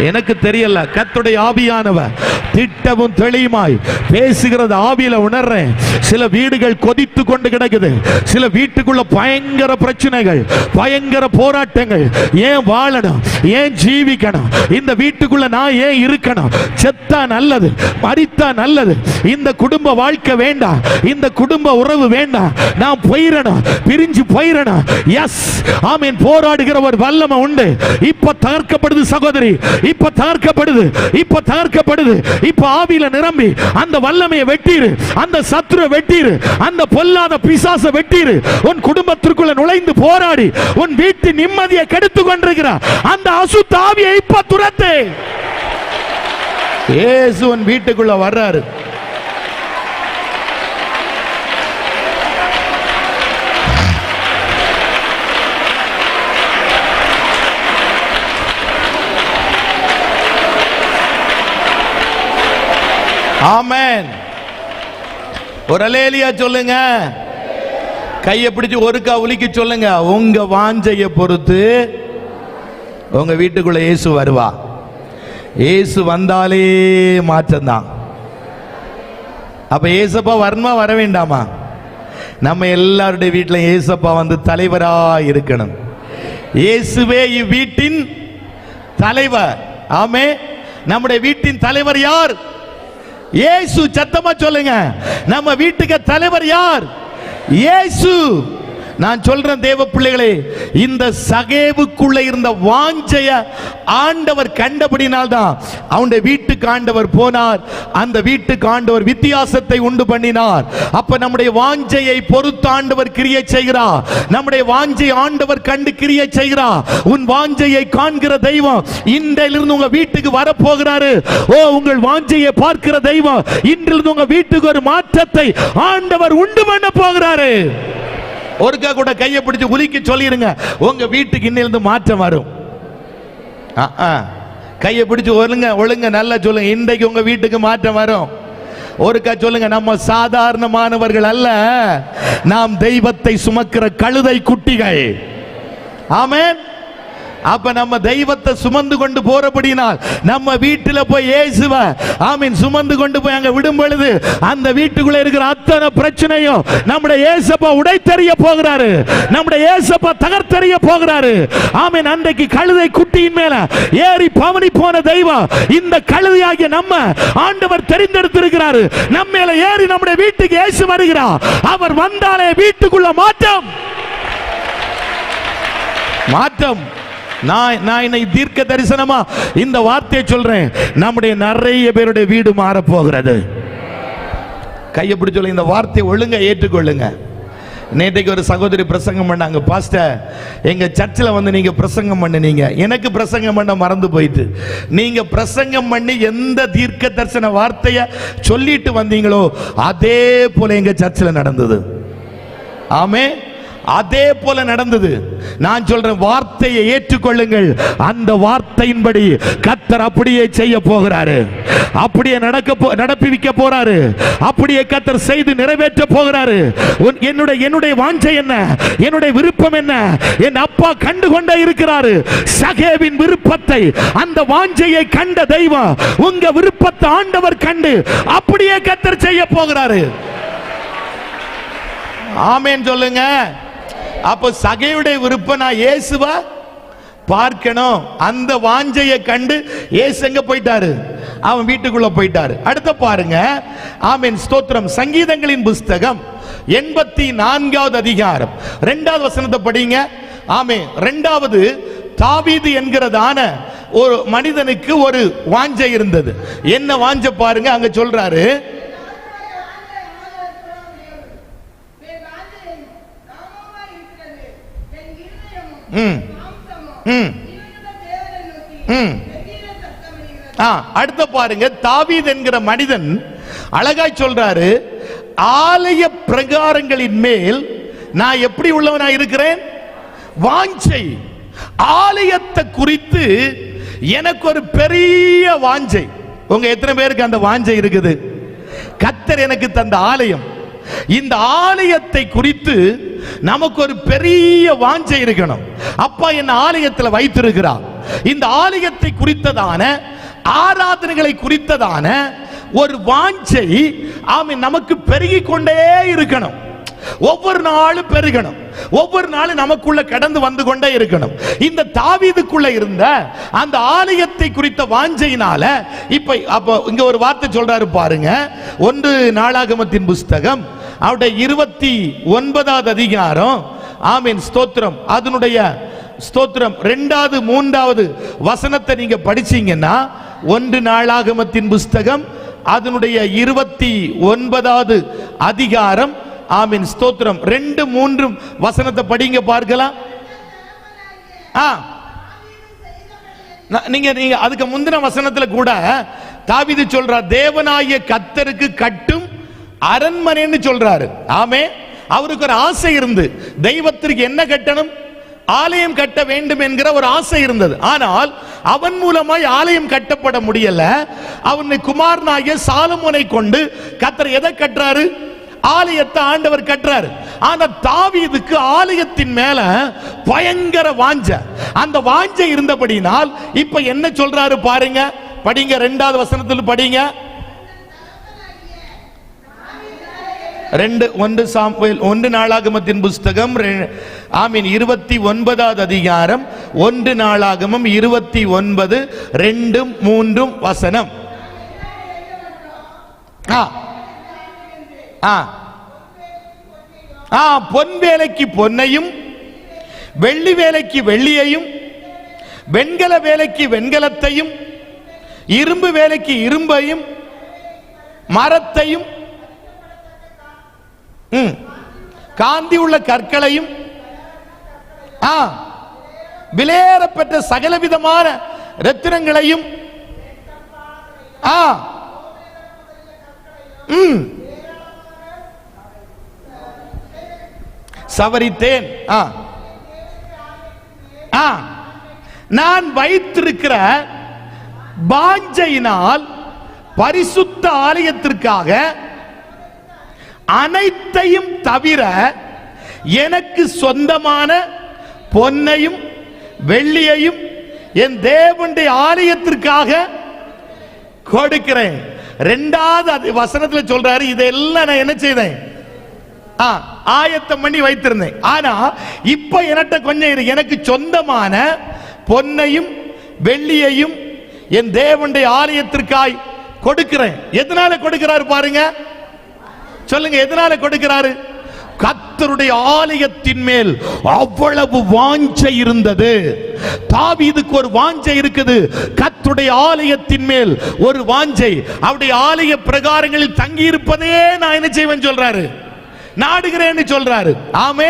எனக்கு தெரியல. கர்த்தருடைய ஆவியானவர் திட்டமும் தெளிவுமாய் பேசுகிறது. ஆவியில உணர்றேன். சில வீடுகள் கொதித்து கொண்டு கிடக்குது. சில வீட்டுக்குள்ள பயங்கர பிரச்சனைகள், பயங்கர போராட்டங்கள். ஏன் வாழணும், ஏன் ஜீவிக்கணும், இந்த வீட்டுக்குள்ள நான் ஏன் இருக்கணும், செத்தா நல்லது, மரித்தா நல்லது, இந்த குடும்ப வாழ்க்கை வேண்டாம், இந்த குடும்ப உறவு வேண்டாம், நான் போயிடணும், பிரிஞ்சு போயிடணும். எஸ் ஆமென். போராடுகிற ஒரு வல்லமை உண்டு. இப்ப தகர்க்கப்படுது சகோதரி, இப்ப தகர்க்கப்படுது. இப்ப ஆவியில நிரம்பி அந்த வல்லமையை வெட்டிரு, அந்த சத்துருவை வெட்டிரு, அந்த பொல்லாத பிசாசை வெட்டிரு. உன் குடும்பத்திற்குள்ள நுழைந்து போராடி உன் வீட்டின் நிம்மதியை கெடுத்து கொண்டிருக்கிற அந்த அசுத்த ஆவியை இப்ப துரத்து. இயேசு உன் வீட்டுக்குள்ள வர்றாரு. ஆமென். ஒரு அல்லேலூயா சொல்லுங்க. கையை பிடிச்சு ஒருக்கா உலிக்க சொல்லுங்க. உங்க வாஞ்சையை பொறுத்து உங்க வீட்டுக்குள்ள இயேசு வருவா. இயேசு வந்தாலே மாற்றம் தான். அப்ப இயேசப்பா வரணுமா, வர வேண்டாமா? நம்ம எல்லாருடைய வீட்டில் இயேசப்பா வந்து தலைவரா இருக்கணும். இயேசுவே இவ்வீட்டின் தலைவர். ஆமே. நம்முடைய வீட்டின் தலைவர் யார்? இயேசு. சத்தமா சொல்லுங்க. நம்ம வீட்டுக்கு தலைவர் யார்? இயேசு. நான் சொல்றேன் தேவ பிள்ளைகளே, இந்த சகேவுக்குள்ள இருந்த வாஞ்சைய ஆண்டவர் கண்டபடினால்தான் அவனுடைய வீட்டுக்கு ஆண்டவர் போனார். அந்த வீட்டுக்கு ஆண்டவர் வித்தியாசத்தை உண்டு பண்ணினார். அப்ப நம்முடைய வாஞ்சையை பொறுத்து ஆண்டவர் கிரியை செய்கிறார். நம்முடைய வாஞ்சை ஆண்டவர் கண்டு கிரியை செய்கிறார். உன் வாஞ்சையை காண்கிற தெய்வம் இன்றிலிருந்து உங்க வீட்டுக்கு வரப்போகிறாரு. ஓ, உங்கள் வாஞ்சையை பார்க்கிற தெய்வம் இன்றிலிருந்து உங்க வீட்டுக்கு ஒரு மாற்றத்தை ஆண்டவர் உண்டு பண்ண போகிறாரு. ஒருக்கா கூட கையை பிடிச்சு உலிக்க சொல்லிருங்க. உங்க வீட்டுக்கு இன்னிலிருந்து மாற்றம் வரும். கையை பிடிச்சு ஒழுங்க நல்லா சொல்லுங்க. இன்றைக்கு உங்க வீட்டுக்கு மாற்றம் வரும். ஒருக்கா சொல்லுங்க. நம்ம சாதாரணமானவர்கள் அல்ல, நாம் தெய்வத்தை சுமக்கிற கழுதை குட்டிகள். ஆமென். அப்ப நம்ம தெய்வத்தை சுமந்து கொண்டு போறபடினால் நம்ம வீட்டில் போய் இயேசுவை ஆமீன் சுமந்து கொண்டு போய் அங்க விடும் பொழுது அந்த வீட்டுக்குள்ள இருக்கிற அத்தனை பிரச்சனையும் நம்முடைய இயேசப்பா உடைத்தெறிய போகிறாரு. நம்முடைய இயேசப்பா தகர்த்தெறிய போகிறாரு. ஆமீன். அன்றைக்கு கழுதை குட்டியின் மேல ஏறி பவனி போன தெய்வம் இந்த கழுதையாகிய நம்ம ஆண்டவர் தெரிந்தெடுத்திருக்கிறாரு. நம்ம மேல ஏறி நம்முடைய வீட்டுக்கு இயேசு வருகிறார். அவர் வந்தாலே வீட்டுக்குள்ள மாற்றம். நான் இன்னைக்கு தீர்க்க தரிசனமா இந்த வார்த்தையை சொல்றேன். நம்முடைய நிறைய பேருடைய வீடு மாற போகிறது. கையை பிடிச்சு சொல்லுங்க. இந்த வார்த்தையை ஒழுங்கா ஏற்றுக்கொள்ளுங்க. நேற்றைக்கு ஒரு சகோதரி பிரசங்கம் பண்ணாங்க. பாஸ்டர், எங்க சர்ச்சில் வந்து நீங்க பிரசங்கம் பண்ணினீங்க, எனக்கு பிரசங்கம் பண்ண மறந்து போயிட்டு. நீங்க பிரசங்கம் பண்ணி எந்த தீர்க்க தரிசன வார்த்தையை சொல்லிட்டு வந்தீங்களோ அதே போல எங்க சர்ச்சில் நடந்தது. ஆமே. அதே போல நடந்தது. நான் சொல்றேன், வார்த்தையை ஏற்றுக்கொள்ளுங்கள். அந்த வார்த்தையின்படி கர்த்தர் அப்படியே செய்ய போகிறாரு. அப்படியே நடப்பிக்க போறாரு. அப்படியே கர்த்தர் செய்து நிறைவேற்ற போகிறாரு. என்னுடைய வாஞ்சை என்ன, என்னுடைய விருப்பம் என்ன, என் அப்பா கண்டு கொண்டே இருக்கிறாரு. சகேவின் விருப்பத்தை, அந்த வாஞ்சையை கண்ட தெய்வம் உங்க விருப்பத்தை ஆண்டவர் கண்டு அப்படியே கர்த்தர் செய்ய போகிறாரு. ஆமென் சொல்லுங்க. அப்ப சகையுடைய விருப்பம் நான் இயேசுவா பார்க்கணும். அந்த வாஞ்சையை கண்டு இயேசு எங்க போயிட்டாரு? அவன் வீட்டுக்குள்ள போயிட்டாரு. அடுத்த பாருங்க. ஆமென் ஸ்தோத்திரம். சங்கீதங்களின் புஸ்தகம் 84வது அதிகாரம் 2வது வசனத்தை படிங்க. ஆமே, 2வது தாவீது என்கிறதான ஒரு மனிதனுக்கு ஒரு வாஞ்சை இருந்தது. என்ன வாஞ்சை பாருங்க, அங்க சொல்றாரு, அடுத்த பாருங்க, தாவீது என்கிற மனிதன் அழகாய் சொல்றாரு, ஆலய பிரகாரங்களின் மேல் நான் எப்படி உள்ளவனா இருக்கிறேன், வாஞ்சை. ஆலயத்தை குறித்து எனக்கு ஒரு பெரிய வாஞ்சை. உங்க எத்தனை பேருக்கு அந்த வாஞ்சை இருக்குது? கர்த்தர் எனக்கு தந்த ஆலயம், இந்த ஆலயத்தை குறித்து நமக்கு ஒரு பெரிய வாஞ்சை இருக்கணும். அப்பா என்ன ஆலயத்தில் வைத்திருக்கிறார், இந்த ஆலயத்தை குறித்ததான ஆராதனைகளை குறித்ததான ஒரு வாஞ்சை நமக்கு பெருகிக் கொண்டே இருக்கணும். ஒவ்வொரு நாளும் பெருகணும், ஒவ்வொரு நாளும் நமக்குள்ள கடந்து வந்து கொண்டே இருக்கணும். இந்த தாவீதுக்குள்ள இருந்த அந்த ஆலயத்தை குறித்த வாஞ்சையினால அப்ப இங்க ஒரு வார்த்தை சொல்றாரு பாருங்க. 1 நாளாகமத்தின் புஸ்தகம் அவருடைய 29வது அதிகாரம், ஆமீன் ஸ்தோத்திரம், அதனுடைய ஸ்தோத்திரம் 2வது 3வது வசனத்தை நீங்க படிச்சீங்கன்னா, 1 நாளாகமத்தின் புஸ்தகம் அதனுடைய 29வது அதிகாரம், ஆமீன் ஸ்தோத்திரம் 2, 3 வசனத்தை படிங்க பார்க்கலாம். நீங்க அதுக்கு முந்தின வசனத்துல கூட தாவீது சொல்றார், தேவனாகிய கர்த்தருக்கு கட்டும் அரண்மனைன்னு சொல்றாரு. ஆமே, அவருக்கு ஒரு ஆசை இருந்து தெய்வத்திற்கு என்ன கட்டணும், ஆலயம் கட்ட வேண்டும் என்கிற ஒரு ஆசை இருந்தது. ஆனால் அவன் மூலமாய் ஆலயம் கட்டப்பட முடியல. அவன் குமாரனாகிய சாலமோனை கொண்டு கர்த்தர் எதை கட்டுறாரு, ஆலயத்தை ஆண்டவர் கட்டுறாரு. ஆனா தாவீதுக்கு ஆலயத்தின் மேல பயங்கர வாஞ்சை. அந்த வாஞ்சை இருந்தபடினால் இப்ப என்ன சொல்றாரு பாருங்க, படிங்க 2வது வசனத்தில் படிங்க. 1 நாளாகமத்தின் புஸ்தகம், ஆமீன் 29வது அதிகாரம், 1 நாளாகமம் 29, 2, 3 வசனம். பொன் வேலைக்கு பொன்னையும், வெள்ளி வேலைக்கு வெள்ளியையும், வெண்கல வேலைக்கு வெண்கலத்தையும், இரும்பு வேலைக்கு இரும்பையும், மரத்தையும், காந்தி உள்ள கற்களையும், விலையேறப்பட்ட சகலவிதமான ரத்தினங்களையும், சவரித்தேன். நான் வைத்திருக்கிற வாஞ்சையினால் பரிசுத்த ஆலயத்திற்காக அனைத்தையும் தவிர எனக்கு சொந்தமான பொன்னையும் வெள்ளியையும் என் தேவனுடைய ஆலயத்திற்காக கொடுக்கிறேன். 2வது வசனத்தில் சொல்றாரு, இதெல்லாம் நான் என்ன செய்தேன், ஆயத்தம் பண்ணி வைத்திருந்தேன். ஆனா இப்ப என்கிட்ட கொஞ்சம் எனக்கு சொந்தமான பொன்னையும் வெள்ளியையும் என் தேவனுடைய ஆலயத்திற்காய் கொடுக்கிறேன். எதனால கொடுக்கிறாரு பாருங்க, சொல்லுங்க, எதனால கொடுக்கிறாரு? கர்த்தருடைய ஆலயத்தின் மேல் அவ்வளவு வாஞ்சை இருந்தது. தாவீதுக்கு ஒரு வாஞ்சை இருக்குது, கர்த்தருடைய ஆலயத்தின் மேல் ஒரு வாஞ்சை. அவருடைய ஆலய பிரகாரங்களில் தங்கி இருப்பதே நான் என்ன செய்வேன் சொல்றாரு, நாடுகிறேன்னு சொல்றாரு. ஆமே,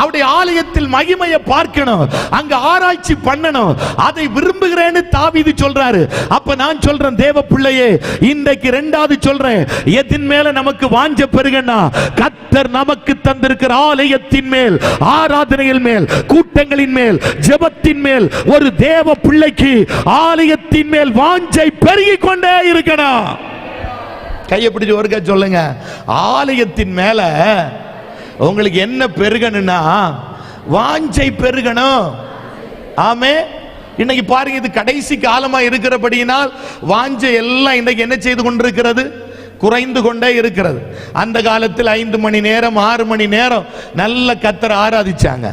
அவருடைய ஆலயத்தில் மகிமையை பார்க்கணும், அங்க ஆராய்ச்சி பண்ணணும், அதை விரும்புகிறேன்னு தாவீது சொல்றாரு. அப்ப நான் சொல்றேன், தேவ பிள்ளையே, இன்றைக்கு 2வது சொல்றேன், எதின் மேல நமக்கு வாஞ்ச பெருகனா, கர்த்தர் நமக்கு தந்திருக்கிற ஆலயத்தின் மேல், ஆராதனையின் மேல், கூட்டங்களின் மேல், ஜெபத்தின் மேல் ஒரு தேவ பிள்ளைக்கு ஆலயத்தின் மேல் வாஞ்சை பெருகிக் கொண்டே இருக்கணும். கையை பிடிச்சு ஒருக்க சொல்லுங்க, ஆலயத்தின் மேல உங்களுக்கு என்ன பெருகணும்னா வாஞ்சை பெருகணும். ஆமே, இன்னைக்கு பாருங்க, இது கடைசி காலமா இருக்கிறபடியினால் வாஞ்சை எல்லாம் இன்னைக்கு என்ன செய்து கொண்டிருக்கிறது, குறைந்து கொண்டே இருக்கிறது. அந்த காலத்தில் 5 மணி நேரம் 6 மணி நேரம் நல்ல கர்த்தரை ஆராதிச்சாங்க.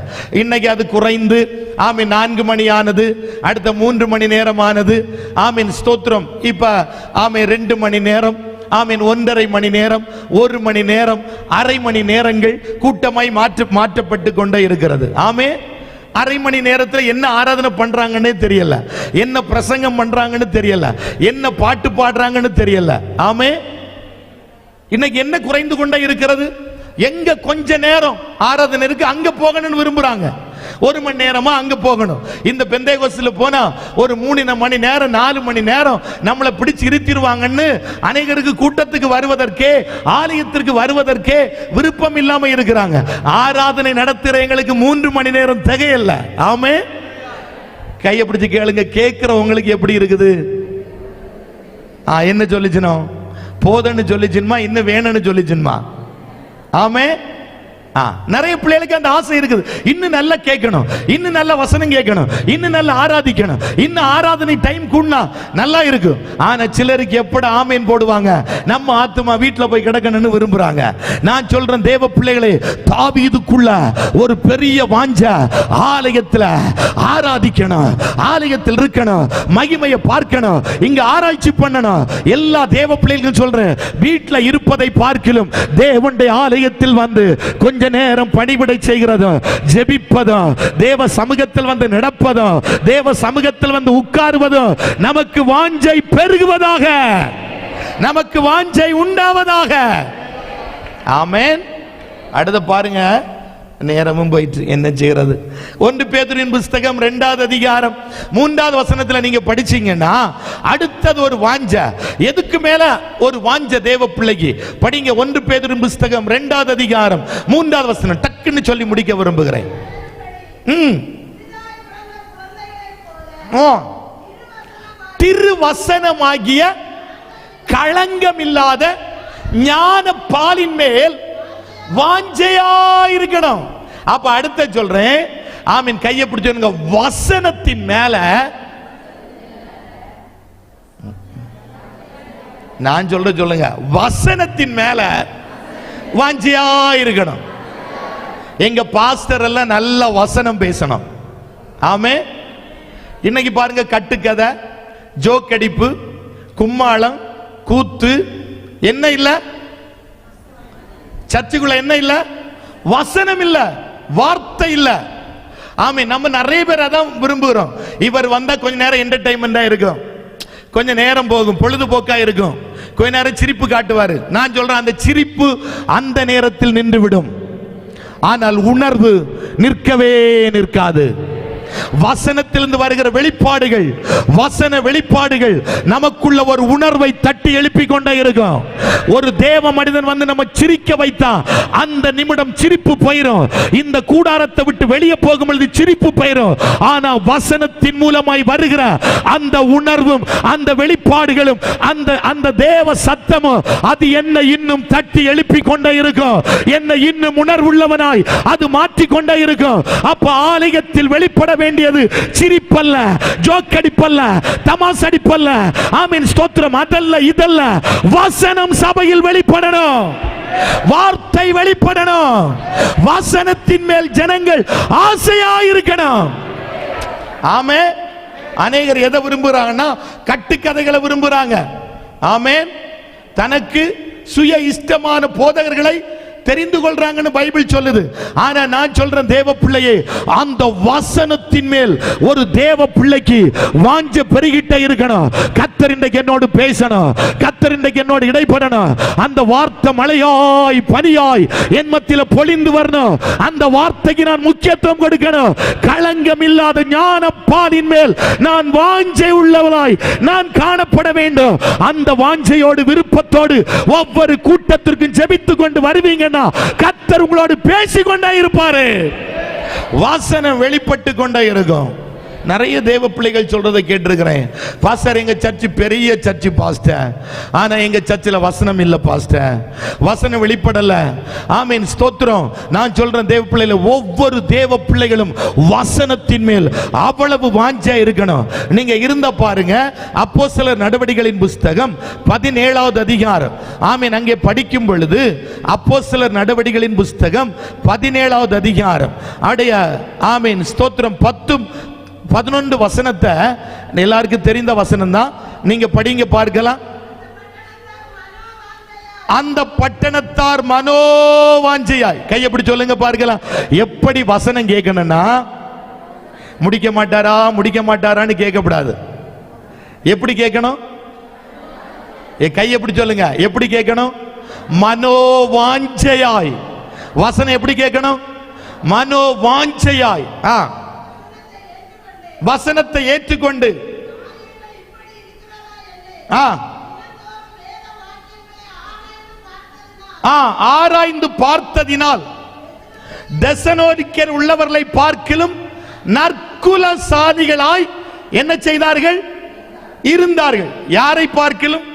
இன்னைக்கு அது குறைந்து ஆமீன் 4 மணி ஆனது, அடுத்த 3 மணி நேரம் ஆனது. ஆமீன் ஸ்தோத்திரம். இப்ப ஆமீன் 2 மணி நேரம், ஆமீன் 1.5 மணி நேரம், 1 மணி நேரம், அரை மணி நேரங்கள் கூட்டமாய் மாற்றப்பட்டு கொண்டே இருக்கிறது. ஆமென். அரை மணி நேரத்தில் என்ன ஆராதனை பண்றாங்கன்னே தெரியல, என்ன பிரசங்கம் பண்றாங்கன்னு தெரியல, என்ன பாட்டு பாடுறாங்கன்னு தெரியல. ஆமென். இன்னைக்கு என்ன குறைந்து கொண்டே இருக்கிறது? எங்க கொஞ்ச நேரம் ஆராதனை இருக்கு அங்க போகணும்னு விரும்புறாங்க. 1 மணி நேரமா அங்க போகணும். இந்த பெந்தேகோஸ்துல போனா ஒரு 3 மணி நேரம் 4 மணி நேரம் நம்மளை பிடிச்சு இருத்திடுவாங்கன்னு அநேகருக்கு கூட்டத்துக்கு வருவதற்கே, ஆலயத்திற்கு வருவதற்கே விருப்பம் இல்லாம இருக்கிறாங்க. ஆராதனை நடத்துற எங்களுக்கு 3 மணி நேரம் திகையல்ல. ஆமே. கையை பிடிச்சு கேளுங்க, கேட்கிறவங்களுக்கு எப்படி இருக்குது? என்ன சொல்லிச்சுனோ? போதன்னு சொல்லிச்சுமா, இன்னும் வேணும்னு சொல்லிச்சுமா. ஆமே. நிறைய பிள்ளைகளுக்கு அந்த ஆசை இருக்குது. இன்னும் நல்லா கேட்கணும், இன்னும் நல்ல வசனம் கேட்கணும், இன்னும் நல்லா ஆராதிக்கணும், இன்னும் ஆராதனை டைம் கூடனா நல்லா இருக்கும். ஆனா சிலருக்கு எப்பட ஆமேன் போடுவாங்க, நம்ம ஆத்துமா வீட்டுல போய் கிடக்கணும்னு விரும்புறாங்க. நான் சொல்றேன் தேவ பிள்ளைகளே, தாவீதுக்குள்ள ஒரு பெரிய வாஞ்ச, ஆலயத்துல ஆராதிக்கணும், ஆலயத்தில் இருக்கணும், மகிமையை பார்க்கணும், இங்க ஆராய்ச்சி பண்ணணும். எல்லா தேவ பிள்ளைகளுக்கும் சொல்றேன், வீட்டுல இருப்பதை பார்க்கிலும் தேவனுடைய ஆலயத்தில் வந்து கொஞ்ச நேரம் பணிவிடை செய்கிறதும், ஜெபிப்பதும், தேவ சமூகத்தில் வந்து நடப்பதும், தேவ சமூகத்தில் வந்து உட்காருவதும் நமக்கு வாஞ்சை பெருகுவதாக, நமக்கு வாஞ்சை உண்டாவதாக. ஆமென். அடுத்து பாருங்க, நேரமும் போயிட்டு என்ன செய்யறது? 1 பேதுருவின் புஸ்தகம் 2வது அதிகாரம் 3வது வசனத்துல நீங்க படிச்சீங்கன்னா அடுத்தது ஒரு வாஞ்ச, எதுக்கு மேல ஒரு வாஞ்ச தேவ பிள்ளைக்கு படிங்க. 1 பேதுருவின் புஸ்தகம் 2வது அதிகாரம் 3வது வசனம் டக்குன்னு சொல்லி முடிக்க விரும்புகிறேன். திருவசனமாகிய களங்கமில்லாத ஞான பாலின் மேல் வாஞ்சையா இருக்கணும். அப்ப அடுத்த சொல்றேன், ஆமீன். கையை பிடிச்சவங்க வசனத்தின் மேல, நான் சொல்லுங்க, வசனத்தின் மேல வாஞ்சையா இருக்கணும். எங்க பாஸ்டர் எல்லாம் நல்ல வசனம் பேசணும். ஆமே. இன்னைக்கு பாருங்க, கட்டுக்கதை, ஜோக்கடிப்பு, கும்மாளம், கூத்து, என்ன இல்ல சர்ச்சுக்குள்ள? என்ன இல்ல? வசனம் இல்ல, வார்த்தை இல்ல. ஆமே. நம்ம நிறைய பேர் அதான் விரும்புகிறோம். இவர் வந்தா கொஞ்ச நேரம் என்டர்டைன்மெண்டா இருக்கும், கொஞ்ச நேரம் போகும், பொழுதுபோக்கா இருக்கும், கொஞ்ச நேரம் சிரிப்பு காட்டுவாரு. நான் சொல்றேன், அந்த சிரிப்பு அந்த நேரத்தில் நின்று விடும், ஆனால் உணர்வு நிற்கவே நிற்காது. வசனத்திலிருந்து வருகிற வெளிப்பாடுகள், வசன வெளிப்பாடுகள் நமக்குள்ள ஒரு உணர்வை தட்டி எழுப்பி கொண்டே இருக்கும். ஒரு தேவ மனிதன் வந்து நம்ம சிரிக்க வைத்தா அந்த நிமிடம் சிரிப்பு போயிடும். இந்த கூடாரத்தை விட்டு வெளியே போகும்பொழுது சிரிப்பு போயிடும். ஆனா வசனத்தின் மூலமாய் வருகிற அந்த உணர்வும் அந்த வெளிப்பாடுகளும் அந்த தேவ சத்தமும் அது என்ன இன்னும் தட்டி எழுப்பி கொண்டே இருக்கும். என்ன இன்னும் உணர்வுள்ளவனாய் அது மாற்றிக்கொண்டே இருக்கும். அப்ப ஆலயத்தில் வெளிப்பட வேண்டியது சிரிப்பல்ல, ஜோக்கடிப்பல்ல, தமாசடிப்பல்ல. ஆமென். ஸ்தோத்திரம். அதல்ல, இதல்ல. வசனம் சபையில் வெளிப்படணும், வார்த்தை வெளிப்படணும், வசனத்தின் மேல் ஜனங்கள் ஆசையா இருக்கணும். ஆமே. அநேகர் எதை விரும்புறாங்கன்னா கட்டுக்கதைகளை விரும்புறாங்க. ஆமென். தனக்கு சுய இஷ்டமான போதகர்களை தெரிந்து கொள்றாங்கன்னு பைபிள் சொல்லுது. ஆனா நான் சொல்றேன் தேவ பிள்ளையே, அந்த வசனத்தின் மேல் ஒரு தேவ பிள்ளைக்கு வாஞ்ச பெருகிட்டே இருக்கணும். கர்த்தர் இன்றைக்கு என்னோடு பேசணும், கர்த்தர் இன்றைக்கு என்னோடு இடைப்படணும். அந்த வார்த்தை மழையாய் பனியாய் என் மத்தியில பொழிந்து வரணும். அந்த வார்த்தைக்கு நான் முக்கியத்துவம் கொடுக்கணும். களங்கம் இல்லாத ஞான பாலின் மேல் நான் வாஞ்சை உள்ளவனாய் நான் காணப்பட வேண்டும். அந்த வாஞ்சையோடு விருப்பத்தோடு ஒவ்வொரு கூட்டத்திற்கும் ஜெபித்துக் கொண்டு வருவீங்க, கர்த்தர் உங்களோடு பேசிக்கொண்டே இருப்பாரு. வாசனை வெளிப்பட்டு கொண்டே இருக்கும். நிறைய தேவ பிள்ளைகள் சொல்றதை கேட்டிருக்கிறேன். பாஸ்டர், எங்க சர்ச்சு பெரிய சர்ச்சு பாஸ்டர், ஆனா எங்க சர்ச்சில் வசனம் இல்ல பாஸ்டர், வசனம் வெளிப்படல. ஆமீன். ஸ்தோத்திரம். நான் சொல்றேன் தேவ பிள்ளைகள், ஒவ்வொரு தேவ பிள்ளைகளும் வசனத்தின் மேல் அவ்வளவு வாஞ்சா இருக்கணும். நீங்க இருந்த பாருங்க, அப்போஸ்தலர் நடவடிக்கைகளின் புஸ்தகம் 17வது அதிகாரம். ஆமீன். அங்கே படிக்கும் பொழுது அப்போஸ்தலர் நடவடிக்கைகளின் புஸ்தகம் 17வது அதிகாரம் அடைய, ஆமீன். ஸ்தோத்திரம். 10-11 வசனத்தை எல்லாருக்கும் தெரிந்த வசனம் தான், நீங்க படிங்க பார்க்கலாம். அந்த பட்டணத்தார் மனோவாஞ்சையாய். கையை பிடி சொல்லுங்க பார்க்கலாம். எப்படி வசனம் கேட்கணும்னா, முடிக்க மாட்டாரா முடிக்க மாட்டாரான்னு கேட்கக்கூடாது. எப்படி கேட்கணும்? கையை பிடி சொல்லுங்க. எப்படி கேட்கணும்? மனோவாஞ்சையாய். வசனம் எப்படி கேட்கணும்? மனோவாஞ்சையாய். வசனத்தை ஏற்றுக்கொண்டு ஆராய்ந்து பார்த்ததினால் தெசலோனிக்கர் உள்ளவர்களை பார்க்கிலும் நற்குல சாதிகளாய் என்ன செய்தார்கள்? இருந்தார்கள். யாரை பார்க்கிலும்?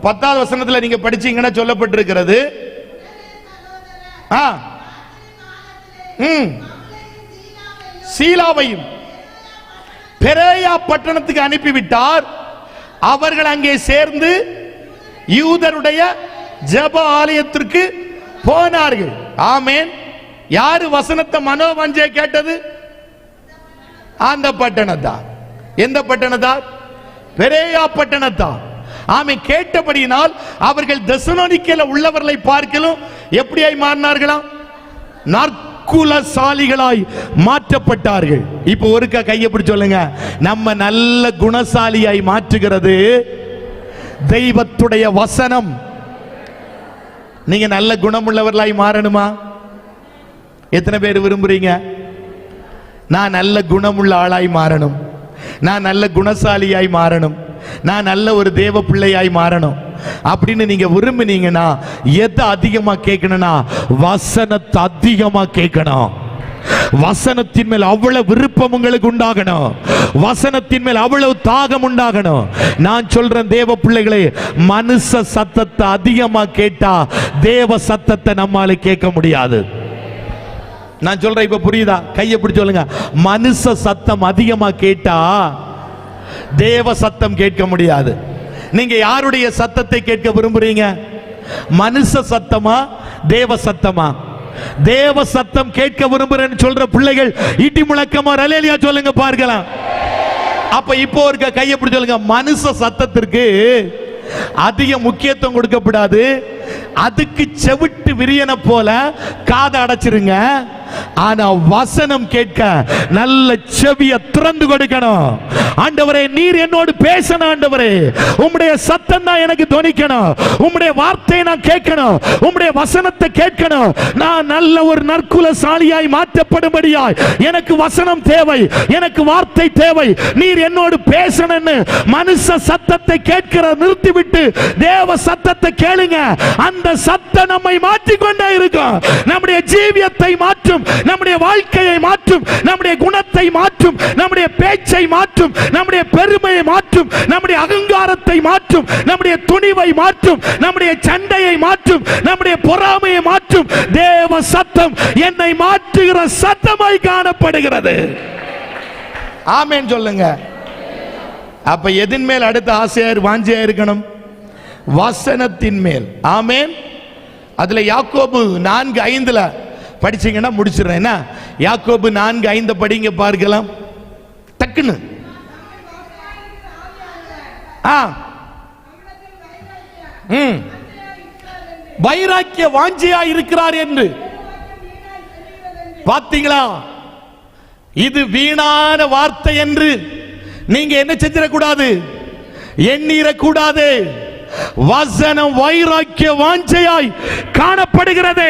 10வது வசனத்தில் நீங்க படிச்சீங்கன்னா சொல்லப்பட்டிருக்கிறது, சீலாவையும் பெரேயா பட்டணத்துக்கு அனுப்பிவிட்டார். அவர்கள் அங்கே சேர்ந்து யூதருடைய ஜெப ஆலயத்திற்கு போனார்கள். ஆமென். யாரு வசனத்தை மனோவாஞ்சை கேட்டது? அந்த பட்டணத்தா. எந்த பட்டணத்தா? பெரேயா பட்டணத்தா. ஆமே. கேட்டபடியினால் அவர்கள் தெசலோனிக்கேல உள்ளவர்களை பார்க்கலும் எப்படியாய் மாறினார்களாம்? நற்குலசாலிகளாய் மாற்றப்பட்டார்கள். இப்போ ஒருக்கா கையை பிடிச்சு சொல்லுங்க. நம்ம நல்ல குணசாலியாய் மாற்றுகிறது தெய்வத்துடைய வசனம். நீங்க நல்ல குணமுள்ளவர்களாய் மாறணுமா? எத்தனை பேர் விரும்புறீங்க? நான் நல்ல குணமுள்ள ஆளாய் மாறணும், நான் நல்ல குணசாலியாய் மாறணும், நான் நல்ல ஒரு தேவ பிள்ளையாய் மாறணும் அப்படின்னு நீங்க விரும்பினீங்கன்னா எதை அதிகமா கேட்கணும்னா வசனத்தை அதிகமா கேட்கணும். வசனத்தின் மேல் அவ்வளவு விருப்பம் உங்களுக்கு உண்டாகணும். வசனத்தின் மேல் அவ்வளவு தாகம் உண்டாகணும். நான் சொல்றேன் தேவ பிள்ளைகளே, மனுஷ சத்தத்தை அதிகமா கேட்டா தேவ சத்தத்தை நம்மால கேட்க முடியாது. நான் சொல்றேன், இப்ப புரியுதா? கையை பிடிச்சு சொல்லுங்க. மனுஷ சத்தம் அதிகமா கேட்டா தேவ சத்தம் கேட்க முடியாது. நீங்க யாருடைய சத்தத்தை கேட்க விரும்புறீங்க? மனுஷ சத்தமா தேவ சத்தமா? தேவ சத்தம் கேட்க விரும்புறேன்னு சொல்ற பிள்ளைகள் இடி முழக்கமா அல்லேலூயா சொல்லுங்க பார்க்கலாம். அப்ப இப்போ இருக்க கையை பிடிச்சு சொல்லுங்க. மனுஷ சத்தத்திற்கு அதிக முக்கியத்துவம் கொடுக்கப்படாது. அதுக்கு செவிட்டு விரியன போல காதை அடைச்சிருங்க. ஆனா வசனம் கேட்க நல்ல செவியை திறந்து கொடுக்கணும். ஆண்டவரே, நீர் என்னோடு பேசணும். ஆண்டவரே, உம்முடைய சத்தம் தான் எனக்கு துணிக்கணும். உம்முடைய வார்த்தையை நான் கேட்கணும். உம்முடைய வசனத்தை கேட்கணும். நான் நல்ல ஒரு நற்குலசாலியாய் மாற்றப்படும்படியாய் எனக்கு வசனம் தேவை, எனக்கு வார்த்தை தேவை. நீர் என்னோடு பேசணும்னு மனுஷ சத்தத்தை கேட்கிற நிறுத்திவிட்டு தேவ சத்தத்தை கேளுங்க. அந்த சத்தம் நம்மை மாற்றிக்கொண்டே இருக்கும். நம்முடைய ஜீவியத்தை மாற்றும், நம்முடைய வாழ்க்கையை மாற்றும், நம்முடைய குணத்தை மாற்றும், நம்முடைய பேச்சை மாற்றும், நம்முடைய பெருமையை மாற்றும், நம்முடைய அகங்காரத்தை மாற்றும், நம்முடைய துணிவை மாற்றும், நம்முடைய சண்டையை மாற்றும், நம்முடைய பொறாமையை மாற்றும். தேவ சத்தம் என்னை மாற்றுகிற சத்தமாய் காணப்படுகிறது. ஆமென் சொல்லுங்க. அப்ப எதின் மேல் அடுத்த ஆசையா வாஞ்சையா இருக்கணும்? வசனத்தின் மேல். ஆமென். அதுல யாக்கோபு 4:5 படிச்சீங்கன்னா முடிச்சிடுறேன். யாக்கோபு 4:5 படிங்க பார்க்கலாம் டக்குன்னு. வைராக்கிய வாஞ்சையா இருக்கிறார் என்று பாத்தீங்களா? இது வீணான வார்த்தை என்று நீங்க என்ன செஞ்சிடக்கூடாது, எண்ணிடக்கூடாது. வசனம் வைராக்கிய வாஞ்சையாய் காணப்படுகிறது.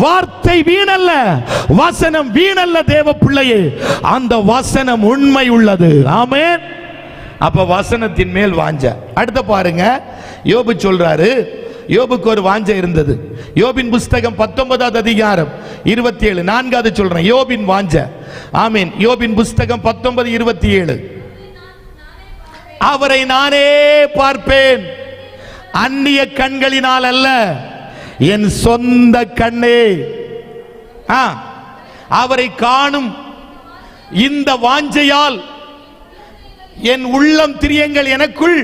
வார்த்தை வீணல்ல, வசனம் வீணல்ல தேவ பிள்ளையே. அந்த வசனம் உண்மை உள்ளது. ஆமென். அப்ப வசனத்தின் மேல் வாஞ்ச. அடுத்த பாருங்க, யோபு சொல்றாரு. யோபுக்கு ஒரு வாஞ்சை இருந்தது. யோபின் புஸ்தகம் 19வது அதிகாரம் 27 4வது சொல்றேன். யோபின் வாஞ்ச. ஆமென். யோபின் புஸ்தகம் 19:27. அவரை நானே பார்ப்பேன், அந்நிய கண்களினால் அல்ல, என் சொந்த கண்ணே. அவரை காணும் இந்த வாஞ்சையால் என் உள்ளம் திரியங்கள் எனக்குள்.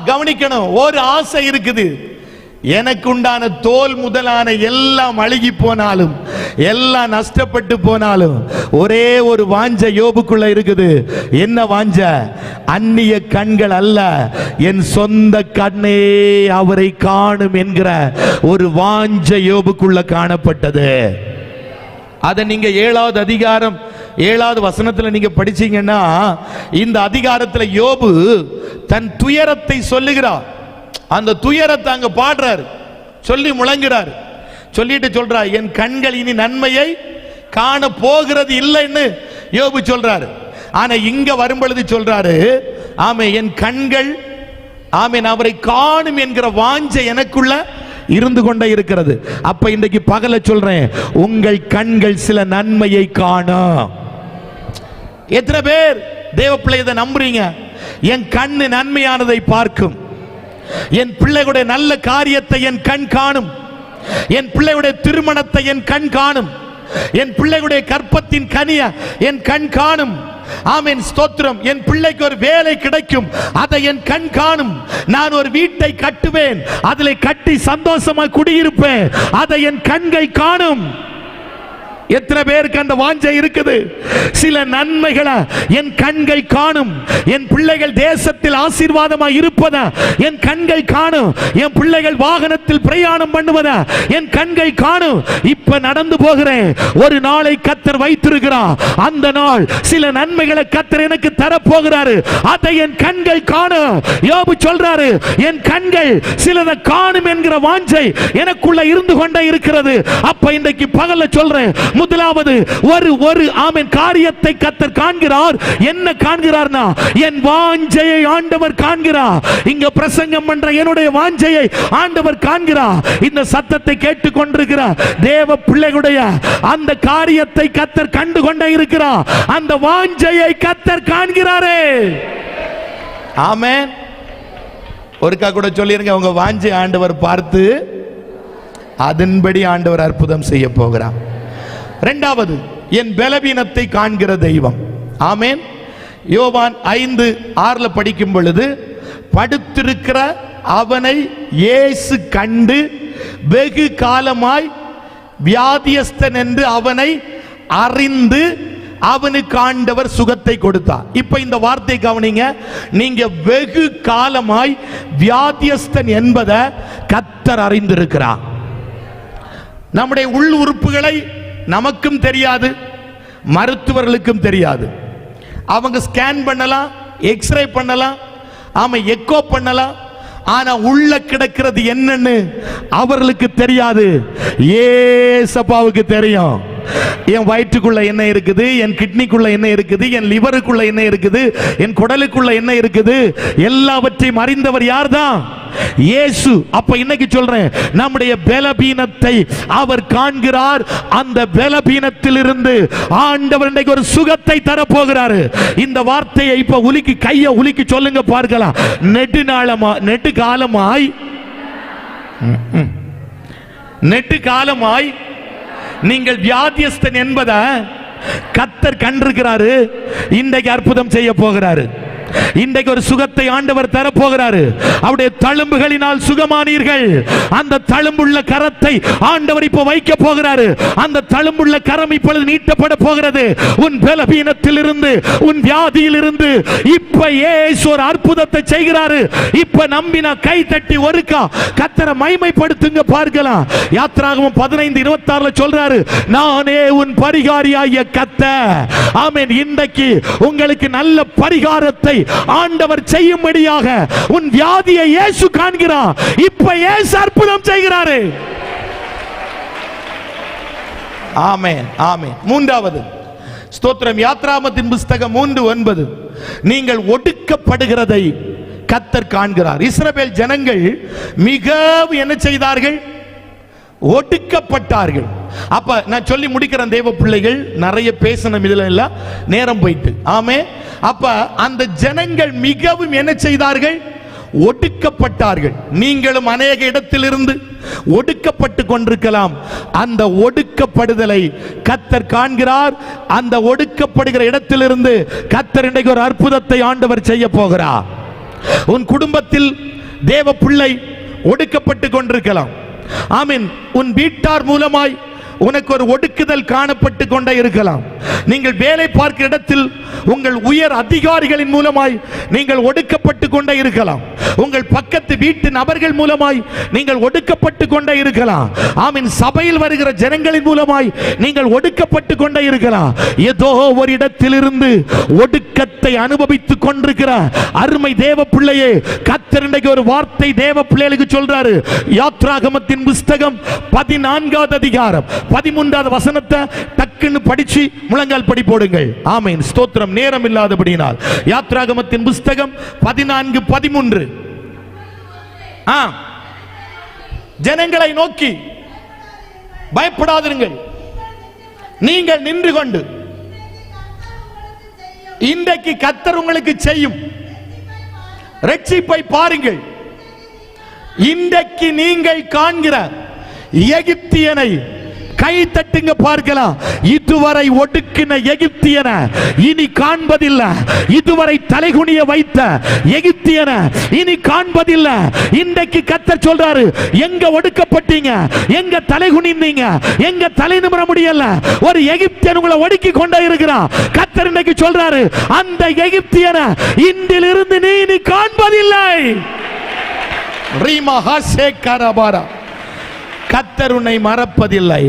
கவனிக்கணும், ஒரு ஆசை இருக்குது. எனக்கு உண்டான தோல் முதலான எல்லாம் அழுகி போனாலும் எல்லாம் நஷ்டப்பட்டு போனாலும் ஒரே ஒரு வாஞ்சை யோபுக்குள்ள இருக்குது. என்ன வாஞ்ச? அந்நிய கண்கள் அல்ல, என் சொந்த கண்ணே அவரை காணும் என்கிற ஒரு வாஞ்சை யோபுக்குள்ள காணப்பட்டது. அதை நீங்க 7வது அதிகாரம் 7வது வசனத்துல நீங்க படிச்சீங்கன்னா, இந்த அதிகாரத்துல யோபு தன் துயரத்தை சொல்லுகிறார். அந்த துயரத்தை அங்க பாடுறார், சொல்லி முழங்குறார். சொல்லிட்டு சொல்றார், என் கண்கள் இனி நன்மையை காண போகிறது இல்லைன்னு யோபு சொல்றாரு. ஆனா இங்க வரும் பொழுது சொல்றாரு, ஆமே என் கண்கள் ஆமேன் அவரை காணும் என்கிற வாஞ்சை எனக்குள்ள இருந்து கொண்டே இருக்கிறது. அப்ப இன்றைக்கு பகல சொல்றேன், உங்கள் கண்கள் சில நன்மையை காணும். எத்தனை பேர் தேவ பிள்ளை இதை நம்புறீங்க? என் கண்ணு நன்மையானதை பார்க்கும், என் பிள்ளைகளுடைய நல்ல காரியத்தை என் கண் காணும், என் பிள்ளையுடைய திருமணத்தை என் கண் காணும், என் பிள்ளைகளுடைய கற்பத்தின் கனிய என் கண் காணும். ஆமென், ஸ்தோத்திரம். என் பிள்ளைக்கு ஒரு வேலை கிடைக்கும், அதை என் கண் காணும். நான் ஒரு வீட்டை கட்டுவேன், அதில் கட்டி சந்தோஷமா குடியிருப்பேன், அதை என் கண்கள் காணும். எத்தனை பேருக்கு அந்த வாஞ்சை இருக்குது? சில நன்மைகளை என் கண்கள் காணும். என் பிள்ளைகள் தேசத்தில் ஆசீர்வாதமாக இருப்பத என் கண்கள் காணும். என் பிள்ளைகள் வாகனத்தில் பிரயாணம் பண்ணுவத என் கண்கள் காணும். இப்ப நடந்து போகிறேன், ஒரு நாளை கர்த்தர் வைத்திருக்கிறார். அந்த நாள் சில நன்மைகளை கர்த்தர் எனக்கு தரப்போகிறாரு, அதை என் கண்கள் காணும். யோபு சொல்றாரு, என் கண்கள் சிலதை காணும் என்கிற வாஞ்சை எனக்குள்ள இருந்து கொண்டே இருக்கிறது. அப்ப இன்றைக்கு பகல்ல சொல்றேன், முதலாவது ஒரு ஆமென் காரியத்தை கர்த்தர் காண்கிறார். என்ன காண்கிறார்னா, என் வாஞ்சையை ஆண்டவர் காண்கிறார். இங்க பிரசங்கம் பண்ற என்னுடைய வாஞ்சையை ஆண்டவர் காண்கிறார். இந்த சத்தத்தை கேட்டுக்கொண்டிருக்கிற தேவ பிள்ளைகளுடைய அந்த காரியத்தை கர்த்தர் கண்டு கொண்டே இருக்கிறார். அந்த வாஞ்சையை கர்த்தர் காண்கிறாரே. ஆமென். ஒருக்கா கூட சொல்லிருங்க, உங்க வாஞ்சை ஆண்டவர் பார்த்து அதன்படி ஆண்டவர் அற்புதம் செய்ய போகிறார். இரண்டாவது, என் பலவீனத்தை காண்கிற தெய்வம். ஆமென். யோவான் 5:6 படிக்கும் பொழுது, படுத்திருக்கிற அவனை இயேசு கண்டு வெகு காலமாய் வியாதியஸ்தன் என்று அவனை அறிந்து அவனுக்கு ஆண்டவர் சுகத்தை கொடுத்தார். இப்ப இந்த வார்த்தை கவனிங்க, நீங்க வெகு காலமாய் வியாதியஸ்தன் என்பதை கர்த்தர் அறிந்திருக்கிறார். நம்முடைய உள் உறுப்புகளை நமக்கும் தெரியாது, மருத்துவர்களுக்கும் தெரியாது. அவங்க ஸ்கேன் பண்ணலாம், எக்ஸ்ரே பண்ணலாம், ஆமா எக்கோ பண்ணலாம். ஆனா உள்ள கிடக்கிறது என்னன்னு அவர்களுக்கு தெரியாது. ஏசப்பாவுக்கு தெரியும். என் வயிற்றுக்குள்ள என்ன இருக்குது, என் கிட்னிக்குள்ள என்ன இருக்குது, என் லிவருக்குள்ள என்ன இருக்குது, என் குடலுக்குள்ள என்ன இருக்குது, எல்லாவற்றையும் அறிந்தவர் யார்தான்? இயேசு. அப்ப இன்னைக்கு சொல்றேன், நம்முடைய பலவீனத்தை அவர் காண்கிறார். அந்த பலவீனத்தில் இருந்து ஆண்டவர் இன்னைக்கு ஒரு சுகத்தை தர போகிறாரு. இந்த வார்த்தையை இப்ப உலுக்கி, கையை உலுக்கி சொல்லுங்க பார்க்கலாம். நெட்டு காலமாய் நீங்கள் வியாதியஸ்தன் என்பதை கர்த்தர் கண்டிருக்கிறாரு. இன்றைக்கு அற்புதம் செய்ய போகிறாரு. இன்றைக்கு ஒரு சுகத்தை ஆண்டவர் தர போகிறாரு. அவருடைய தழும்புகளினால் சுகமானீர்கள். அந்த தழும்புள்ள கரத்தை ஆண்டவர் இப்ப வைக்க போகிறாரு. அந்த தழும்புள்ள கரம் இப்பொழுது நீட்டப்பட போகிறது. உன் பலவீனத்தில் இருந்து, உன் வியாதியில் இருந்து இப்ப இயேசு ஒரு அற்புதத்தை செய்கிறாரு. இப்ப நம்பினா கை தட்டி ஒருக்கா கர்த்தரை மகிமைப்படுத்துங்க பார்க்கலாம். யாத்திராகமம் 15:26 சொல்றாரு, நானே உன் பரிகாரியாகிய கர்த்தர். ஆமென். இன்றைக்கு உங்களுக்கு நல்ல பரிகாரத்தை ஆண்டவர் செய்யும்படியாக உன் வியாதியை இயேசு காண்கிறார். இப்ப இயேசு அற்புதம் செய்கிறாரு. ஆமென், ஆமென். மூன்றாவது, ஸ்தோத்திரம். யாத்ராகமத்தின் புஸ்தகம் 3:9, நீங்கள் ஒடுக்கப்படுகிறதை கர்த்தர் காண்கிறார். இஸ்ரவேல் ஜனங்கள் மிகவும் என்ன செய்தார்கள்? ஒடுக்கப்பட்டார்கள். அப்ப நான் சொல்லி முடிக்கிறேன் தேவ பிள்ளைகள், நிறைய பேசணும் இதுல எல்லாம், நேரம் போயிட்டு. ஆமே. அப்ப அந்த ஜனங்கள் மிகவும் என்ன செய்தார்கள்? ஒடுக்கப்பட்டார்கள். நீங்களும் அநேக இடத்திலிருந்து ஒடுக்கப்பட்டு கொண்டிருக்கலாம். அந்த ஒடுக்கப்படுதலை கர்த்தர் காண்கிறார். அந்த ஒடுக்கப்படுகிற இடத்திலிருந்து கர்த்தர் இன்றைக்கு ஒரு அற்புதத்தை ஆண்டவர் செய்ய போகிறார். உன் குடும்பத்தில் தேவ பிள்ளை ஒடுக்கப்பட்டு கொண்டிருக்கலாம். ஆமென். உன் வீட்டார் மூலமாய் உனக்கு ஒரு ஒடுக்குதல் காணப்பட்டு கொண்டே இருக்கலாம். நீங்கள் வேலை பார்க்கிற இடத்தில் உங்கள் உயர் அதிகாரிகளின் மூலமாய் நீங்கள் ஒடுக்கப்பட்டு கொண்டே இருக்கலாம். உங்கள் பக்கத்து வீட்டு நபர்கள் மூலமாய் நீங்கள் ஒடுக்கப்பட்டு கொண்டே இருக்கலாம். ஆமீன். சபையில் வருகிற ஜனங்களின் மூலமாய் நீங்கள் ஒடுக்கப்பட்டு கொண்டே இருக்கலாம். ஏதோ ஒரு இடத்திலிருந்து ஒடுக்கத்தை அனுபவித்துக் கொண்டிருக்கிற அருமை தேவ பிள்ளையே, கர்த்தர் இன்றைக்கு ஒரு வார்த்தை தேவ பிள்ளைகளுக்கு சொல்றாரு. யாத்ராகமத்தின் புஸ்தகம் 14வது அதிகாரம் 13வது வசனத்தை டக்குன்னு படிச்சு முழங்கால் படி போடுங்கள். ஆமென். ஸ்தோத்திரம். நேரம் இல்லாதபடியினால் யாத்ராகமத்தின் புஸ்தகம் 14:13. ஜனங்களை நோக்கி பயப்படாதிருங்கள், நீங்கள் நின்று கொண்டு இன்றைக்கு கர்த்தர் உங்களுக்கு செய்யும் ரட்சிப்பை பாருங்கள். இன்றைக்கு நீங்கள் காண்கிற எகிப்தியனை கை தட்டுங்க பார்க்கலாம். இதுவரை ஒடுக்கின எகிப்தியன இனி காண்பதில்லை. இதுவரை தலைகுனிய வைத்த எகிப்தியன இனி காண்பதில்லை. இன்றைக்கு கர்த்தர் சொல்றாரு, எங்க ஒடுக்கப்பட்டீங்க, எங்க தலைகுனிந்தீங்க, எங்க தலை நிமிர முடியல, ஒரு எகிப்தியன் உங்களை ஒடுக்கி கொண்டே இருக்கிறான். கர்த்தர் இன்றைக்கு சொல்றாரு, அந்த எகிப்தியன இன்றிலிருந்து நீ காண்பதில்லை. ரீமா ஹாசே கரபாரா. கர்த்தர் உன்னை மறப்பதில்லை.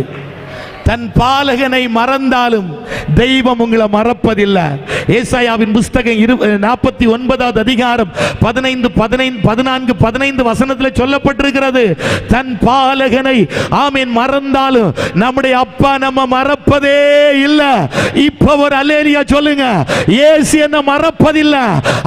தன் பாலகனை மறந்தாலும் தெய்வம் உங்களை மறப்பதில்லை. ஏசாயாவின் புஸ்தகம் 49வது அதிகாரம் 14-15 வசனத்தில் சொல்லப்பட்டிருக்கிறது, தன் பாலகனை ஆமீன் மறந்தாலும் நம்முடைய அப்பா நம்ம மறப்பதே இல்லை. இப்ப ஒரு அல்லேலியா சொல்லுங்க. இயேசு என்ன மறப்பதில்லை,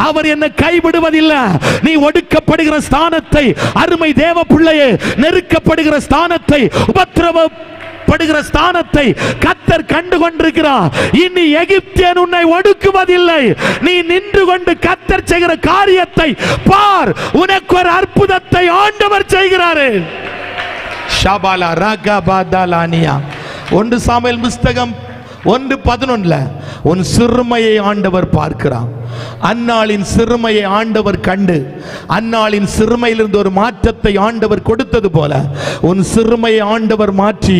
அவர் என்ன கைவிடுவதில்லை. நீ ஒடுக்கப்படுகிற ஸ்தானத்தை, அருமை தேவ பிள்ளையே, நெருக்கப்படுகிற ஸ்தானத்தை, உபத்திரவப்படுகிற ஸ்தானத்தை கர்த்தர் கண்டு கொண்டிருக்கிறார். இனி எகிப்தியன் உன்னை ஒடுக்குவதில்லை. நீ நின்று கொண்டு கர்த்தர் செய்கிற காரியத்தை பார். உனக்கு ஒரு அற்புதத்தை ஆண்டவர் செய்கிறாரு. ஷபாலா ரகபாதலானியா. 1 சாமுவேல் புஸ்தகம் 1:11 உன் சிறுமையை ஆண்டவர் பார்க்கிறார். அன்னாளின் சிறுமையை ஆண்டவர் கண்டு அன்னாளின் சிறுமையிலிருந்து ஒரு மாற்றத்தை ஆண்டவர் கொடுத்தது போல உன் சிறுமையை ஆண்டவர் மாற்றி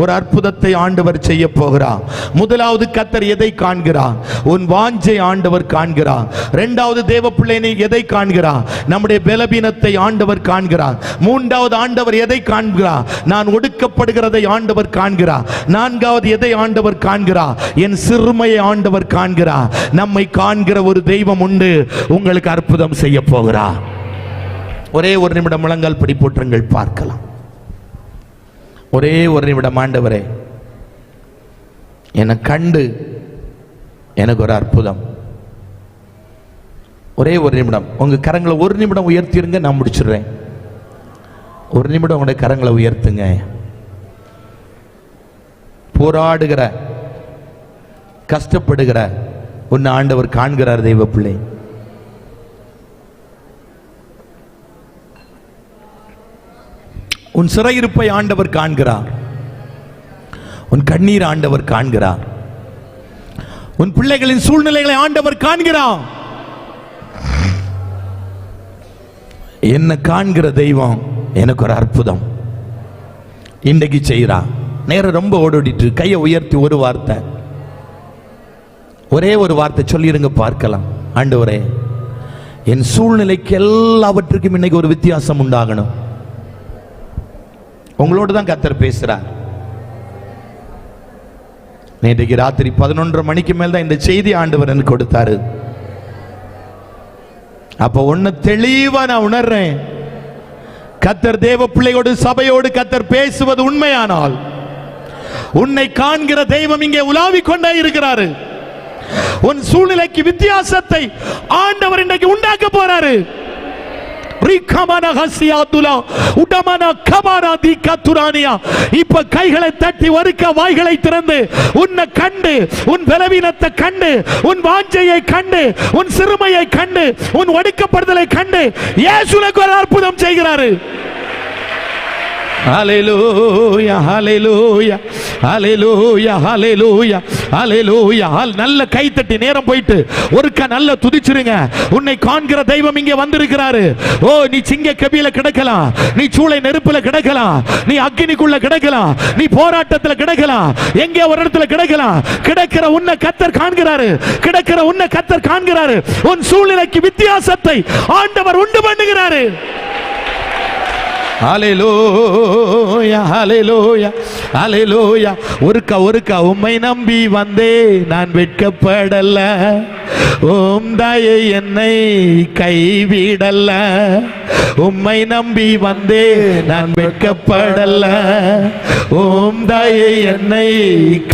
ஒரு அற்புதத்தை ஆண்டவர் செய்ய போகிறார். முதலாவது கர்த்தர் எதை காண்கிறார்? உன் வாஞ்சை ஆண்டவர் காண்கிறார். இரண்டாவது தேவ பிள்ளையை எதை காண்கிறார்? நம்முடைய பலவீனத்தை ஆண்டவர் காண்கிறார். மூன்றாவது ஆண்டவர் எதை காண்கிறார்? நான் ஒடுக்கப்படுகிறதை ஆண்டவர் காண்கிறார். நான்காவது எதை ஆண்டவர் காண்கிறார்? என் சிறுமையை ஆண்டவர் காண்கிறார். நம்மை காண்கிற ஒரு தெய்வம் உண்டு, உங்களுக்கு அற்புதம் செய்ய போகிறார். ஒரே ஒரு நிமிடம் முழங்கால் படி போற்றுங்கள் பார்க்கலாம். ஒரே ஒரு நிமிடம். ஆண்டவரே, என்னை கண்டு எனக்கு ஒரு அற்புதம். ஒரே ஒரு நிமிடம் உங்க கரங்களை ஒரு நிமிடம் உயர்த்திருங்க, நான் முடிச்சிடுறேன். ஒரு நிமிடம் உங்களுடைய கரங்களை உயர்த்துங்க. போராடுகிற, கஷ்டப்படுகிற உன்னை ஆண்டவர் காண்கிறார். தெய்வ பிள்ளை, உன் சிறையிருப்பை ஆண்டவர் காண்கிறார். உன் கண்ணீர் ஆண்டவர் காண்கிறார். உன் பிள்ளைகளின் சூழ்நிலைகளை ஆண்டவர் காண்கிறார். என்ன காண்கிற தெய்வம் எனக்கு ஒரு அற்புதம் இன்றைக்கு செய்கிறார். நேரம் ரொம்ப ஓடிட்டு, கையை உயர்த்தி ஒரு வார்த்தை, ஒரே ஒரு வார்த்தை சொல்லிருங்க பார்க்கலாம். ஆண்டவரே, என் சூழ்நிலைக்கு எல்லாவற்றுக்கும் இன்னைக்கு ஒரு வித்தியாசம் உண்டாகணும். உங்களோடு தான் கர்த்தர் பேசுறார். நேற்றைக்கு ராத்திரி 11:30 மணிக்கு மேல் தான் இந்த செய்தி ஆண்டவர் எனக்கு கொடுத்தாரு. அப்ப ஒன்னு தெளிவா நான் உணர்றேன், கர்த்தர் தேவ பிள்ளையோடு சபையோடு கர்த்தர் பேசுவது உண்மையானால் உன்னை காண்கிற தெய்வம் இங்கே உலாவிக் கொண்டே இருக்கிறாரு. உன் சூழ்நிலைக்கு வித்தியாசத்தை ஆண்டவர் இன்றைக்கு உண்டாக்க போறாரு. இப்ப கைகளை தட்டி ஒருக்க வாய்களை திறந்து உன்னை கண்டு, உன் பலவீனத்தை கண்டு, உன் வாஞ்சையை கண்டு, உன் சிறுமையை கண்டு, உன் ஒடுக்கப்படுதலை கண்டு இயேசு உனக்கு ஒரு அற்புதம் செய்கிறாரு. ஹல்லேலூயா ஹல்லேலூயா ஹல்லேலூயா ஹல்லேலூயா ஹல்லேலூயா. நல்ல கை தட்டி நேரம் போயிட்டு ஒருக்க நல்ல துதிச்சிருங்க. உன்னை காண்கிற தெய்வம் இங்கே வந்திருக்கிறாரு. ஓ, நீ சிங்க கபில கிடக்கலாம், நீ சூளை நெருப்புல கிடக்கலாம், நீ அக்கினிக்குள்ள கிடக்கலாம், நீ போராட்டத்துல கிடக்கலாம், எங்கே ஒரு இடத்துல கிடக்கலாம். கிடக்கிற உன்னை கர்த்தர் காண்கிறாரு, கிடக்கிற உன்னை கர்த்தர் காண்கிறாரு. உன் சூழ்நிலைக்கு வித்தியாசத்தை ஆண்டவர் உண்டு பண்ணுகிறாரு. ஹல்லேலூயா ஹல்லேலூயா ஹல்லேலூயா. ஒருக்கா உம்மை நம்பி வந்தே நான் வெட்கப்படல, ஓம் தாயே என்னை கைவிடல. உம்மை நம்பி வந்தே நான் வெட்கப்படல, ஓம் தாயே என்னை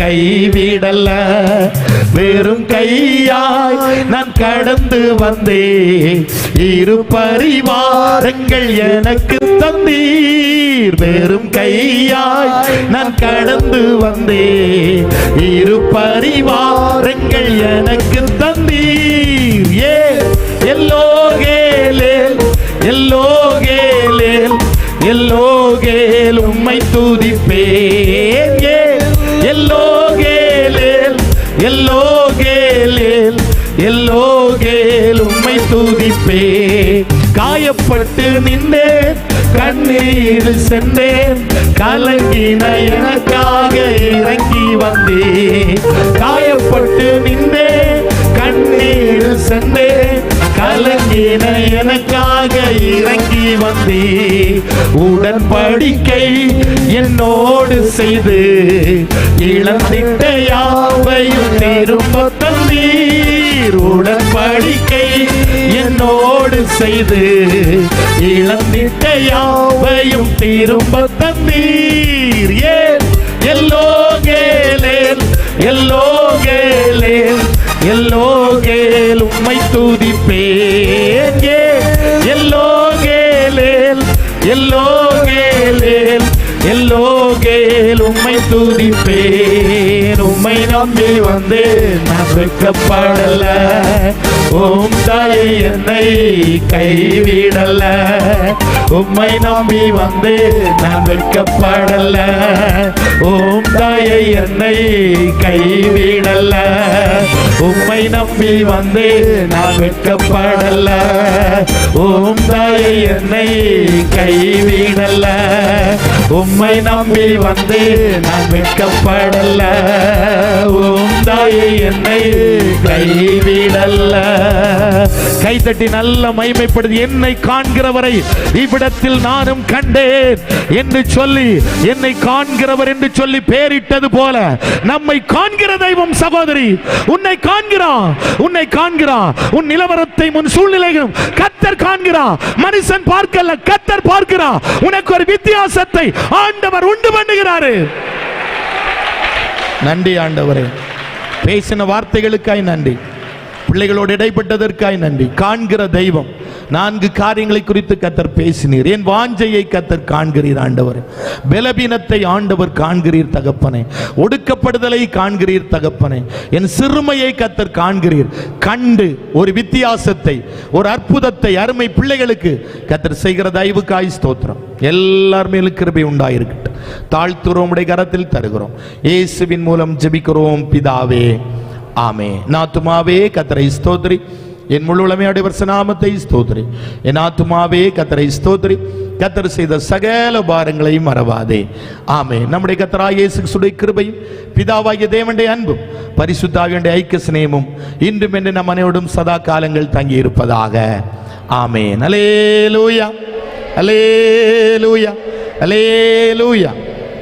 கைவிடல. வெறும் கையாய் நான் கடந்து வந்தே, இரு பரிவாரங்கள் எனக்கு தந்தீர். வெறும் கையாய் நான் கடந்து வந்தே, இரு பரிவாரங்கள் எனக்கு தந்தீர். ஏ எல்லோகேலேல் எல்லோகேலேல் எல்லோகேல் உம்மை துதிப்பேன். ஏ எல்லோகேலேல் எல்லோகேலேல் எல்லோகேல் உம்மை துதிப்பேன். காயப்பட்டு நின்றேன், கண்ணீர் சென்றேன், கலங்கின எனக்காக இறங்கி வந்தேன். காயப்பட்டு நின்றேன், கண்ணீர் சென்றேன், கலங்கின எனக்காக இறங்கி வந்தேன். உடன்படிக்கை என்னோடு செய்து இழந்திட்ட யாவையும் திரும்ப தந்தீர். உடன்படிக்கை என்னோடு செய்து இழந்திட்ட யாவையும் திரும்ப தந்தீர். ஏன் எல்லோகேலேல் எல்லோகேலேல் எல்லோகேல் உம்மை துதிப்பேன். எல்லோகேலேல் எல்லோகேலேல் எல்லோகேல் உம்மை துதிப்பேன். உம்மை நம்பி வந்தேன் நான் வெட்கப்படல, ஓம் தாயே என்னை கைவிடல. உம்மை நம்பி வந்தேன் நான் வெட்கப்படல, ஓம் தாயே என்னை கைவிடல. உம்மை நம்பி வந்தேன் நான் வெட்கப்படல, ஓம் தாயே என்னை கைவிடல. உம்மை நம்பி வந்தேன் நான் வெட்கப்படல, ஓம் தாயே என்னை கைவிடல. கைதட்டி நல்ல மகிமைப்படுத்தி என்னை காண்கிறவரை இவ்விடத்தில் நானும் கண்டேன் என்று சொல்லி, என்னை காண்கிறவர் என்று சொல்லி பேரிட்டது போல நம்மை காண்கிற தெய்வம் சகோதரி உன்னை காண்கிறான், உன்னை காண்கிறான். உன் நிலவரத்தை உன் சூழ்நிலைகளும் கர்த்தர் காண்கிறான். மனுஷன் பார்க்கல, கர்த்தர் பார்க்கிறான். உனக்கு ஒரு வித்தியாசத்தை ஆண்டவர் உண்டு பண்ணுகிறாரு. நன்றி ஆண்டவரே, பேசின வார்த்தைகளுக்காய் நன்றி, பிள்ளைகளோடு இடைப்பட்டதற்காய் நன்றி. காண்கிற தெய்வம் 4 காரியங்களை குறித்து கர்த்தர் பேசினீர். என் வாஞ்சையை கர்த்தர் காண்கிறீர் ஆண்டவர், பலவீனத்தை ஆண்டவர் காண்கிறீர் தகப்பனே, ஒடுக்கப்படுதலை காண்கிறீர் தகப்பனே, என் சிறுமையை கர்த்தர் காண்கிறீர். கண்டு ஒரு வித்தியாசத்தை, ஒரு அற்புதத்தை அருமை பிள்ளைகளுக்கு கர்த்தர் செய்கிற தயவுக்காய் ஸ்தோத்திரம். எல்லார் மேலும் கிருபை உண்டாயிருக்கட்டும். தாழ்த்துறோம், உடைய கரத்தில் தருகிறோம். இயேசுவின் மூலம் ஜெபிக்கிறோம் பிதாவே, ஆமே. நாத்துமாவே கர்த்தரை ஸ்தோத்திரி, என் முழுவதுமே அவருடைய நாமத்தை ஸ்தோத்திரி. என் ஆத்துமாவே கர்த்தரை ஸ்தோத்திரி, கர்த்தர் செய்த சகல பாரங்களையும் மறவாதே. ஆமே. நம்முடைய கர்த்தராகிய இயேசு கிறிஸ்துவின் கிருபையும் பிதாவாகிய தேவனுடைய அன்பும் பரிசுத்த ஆவியுடைய ஐக்கிய சிநேகமும் இன்றும் என்று நம் அனைவரோடும் சதா காலங்கள் தங்கி இருப்பதாக. ஆமென். அல்லேலூயா அல்லேலூயா அல்லேலூயா.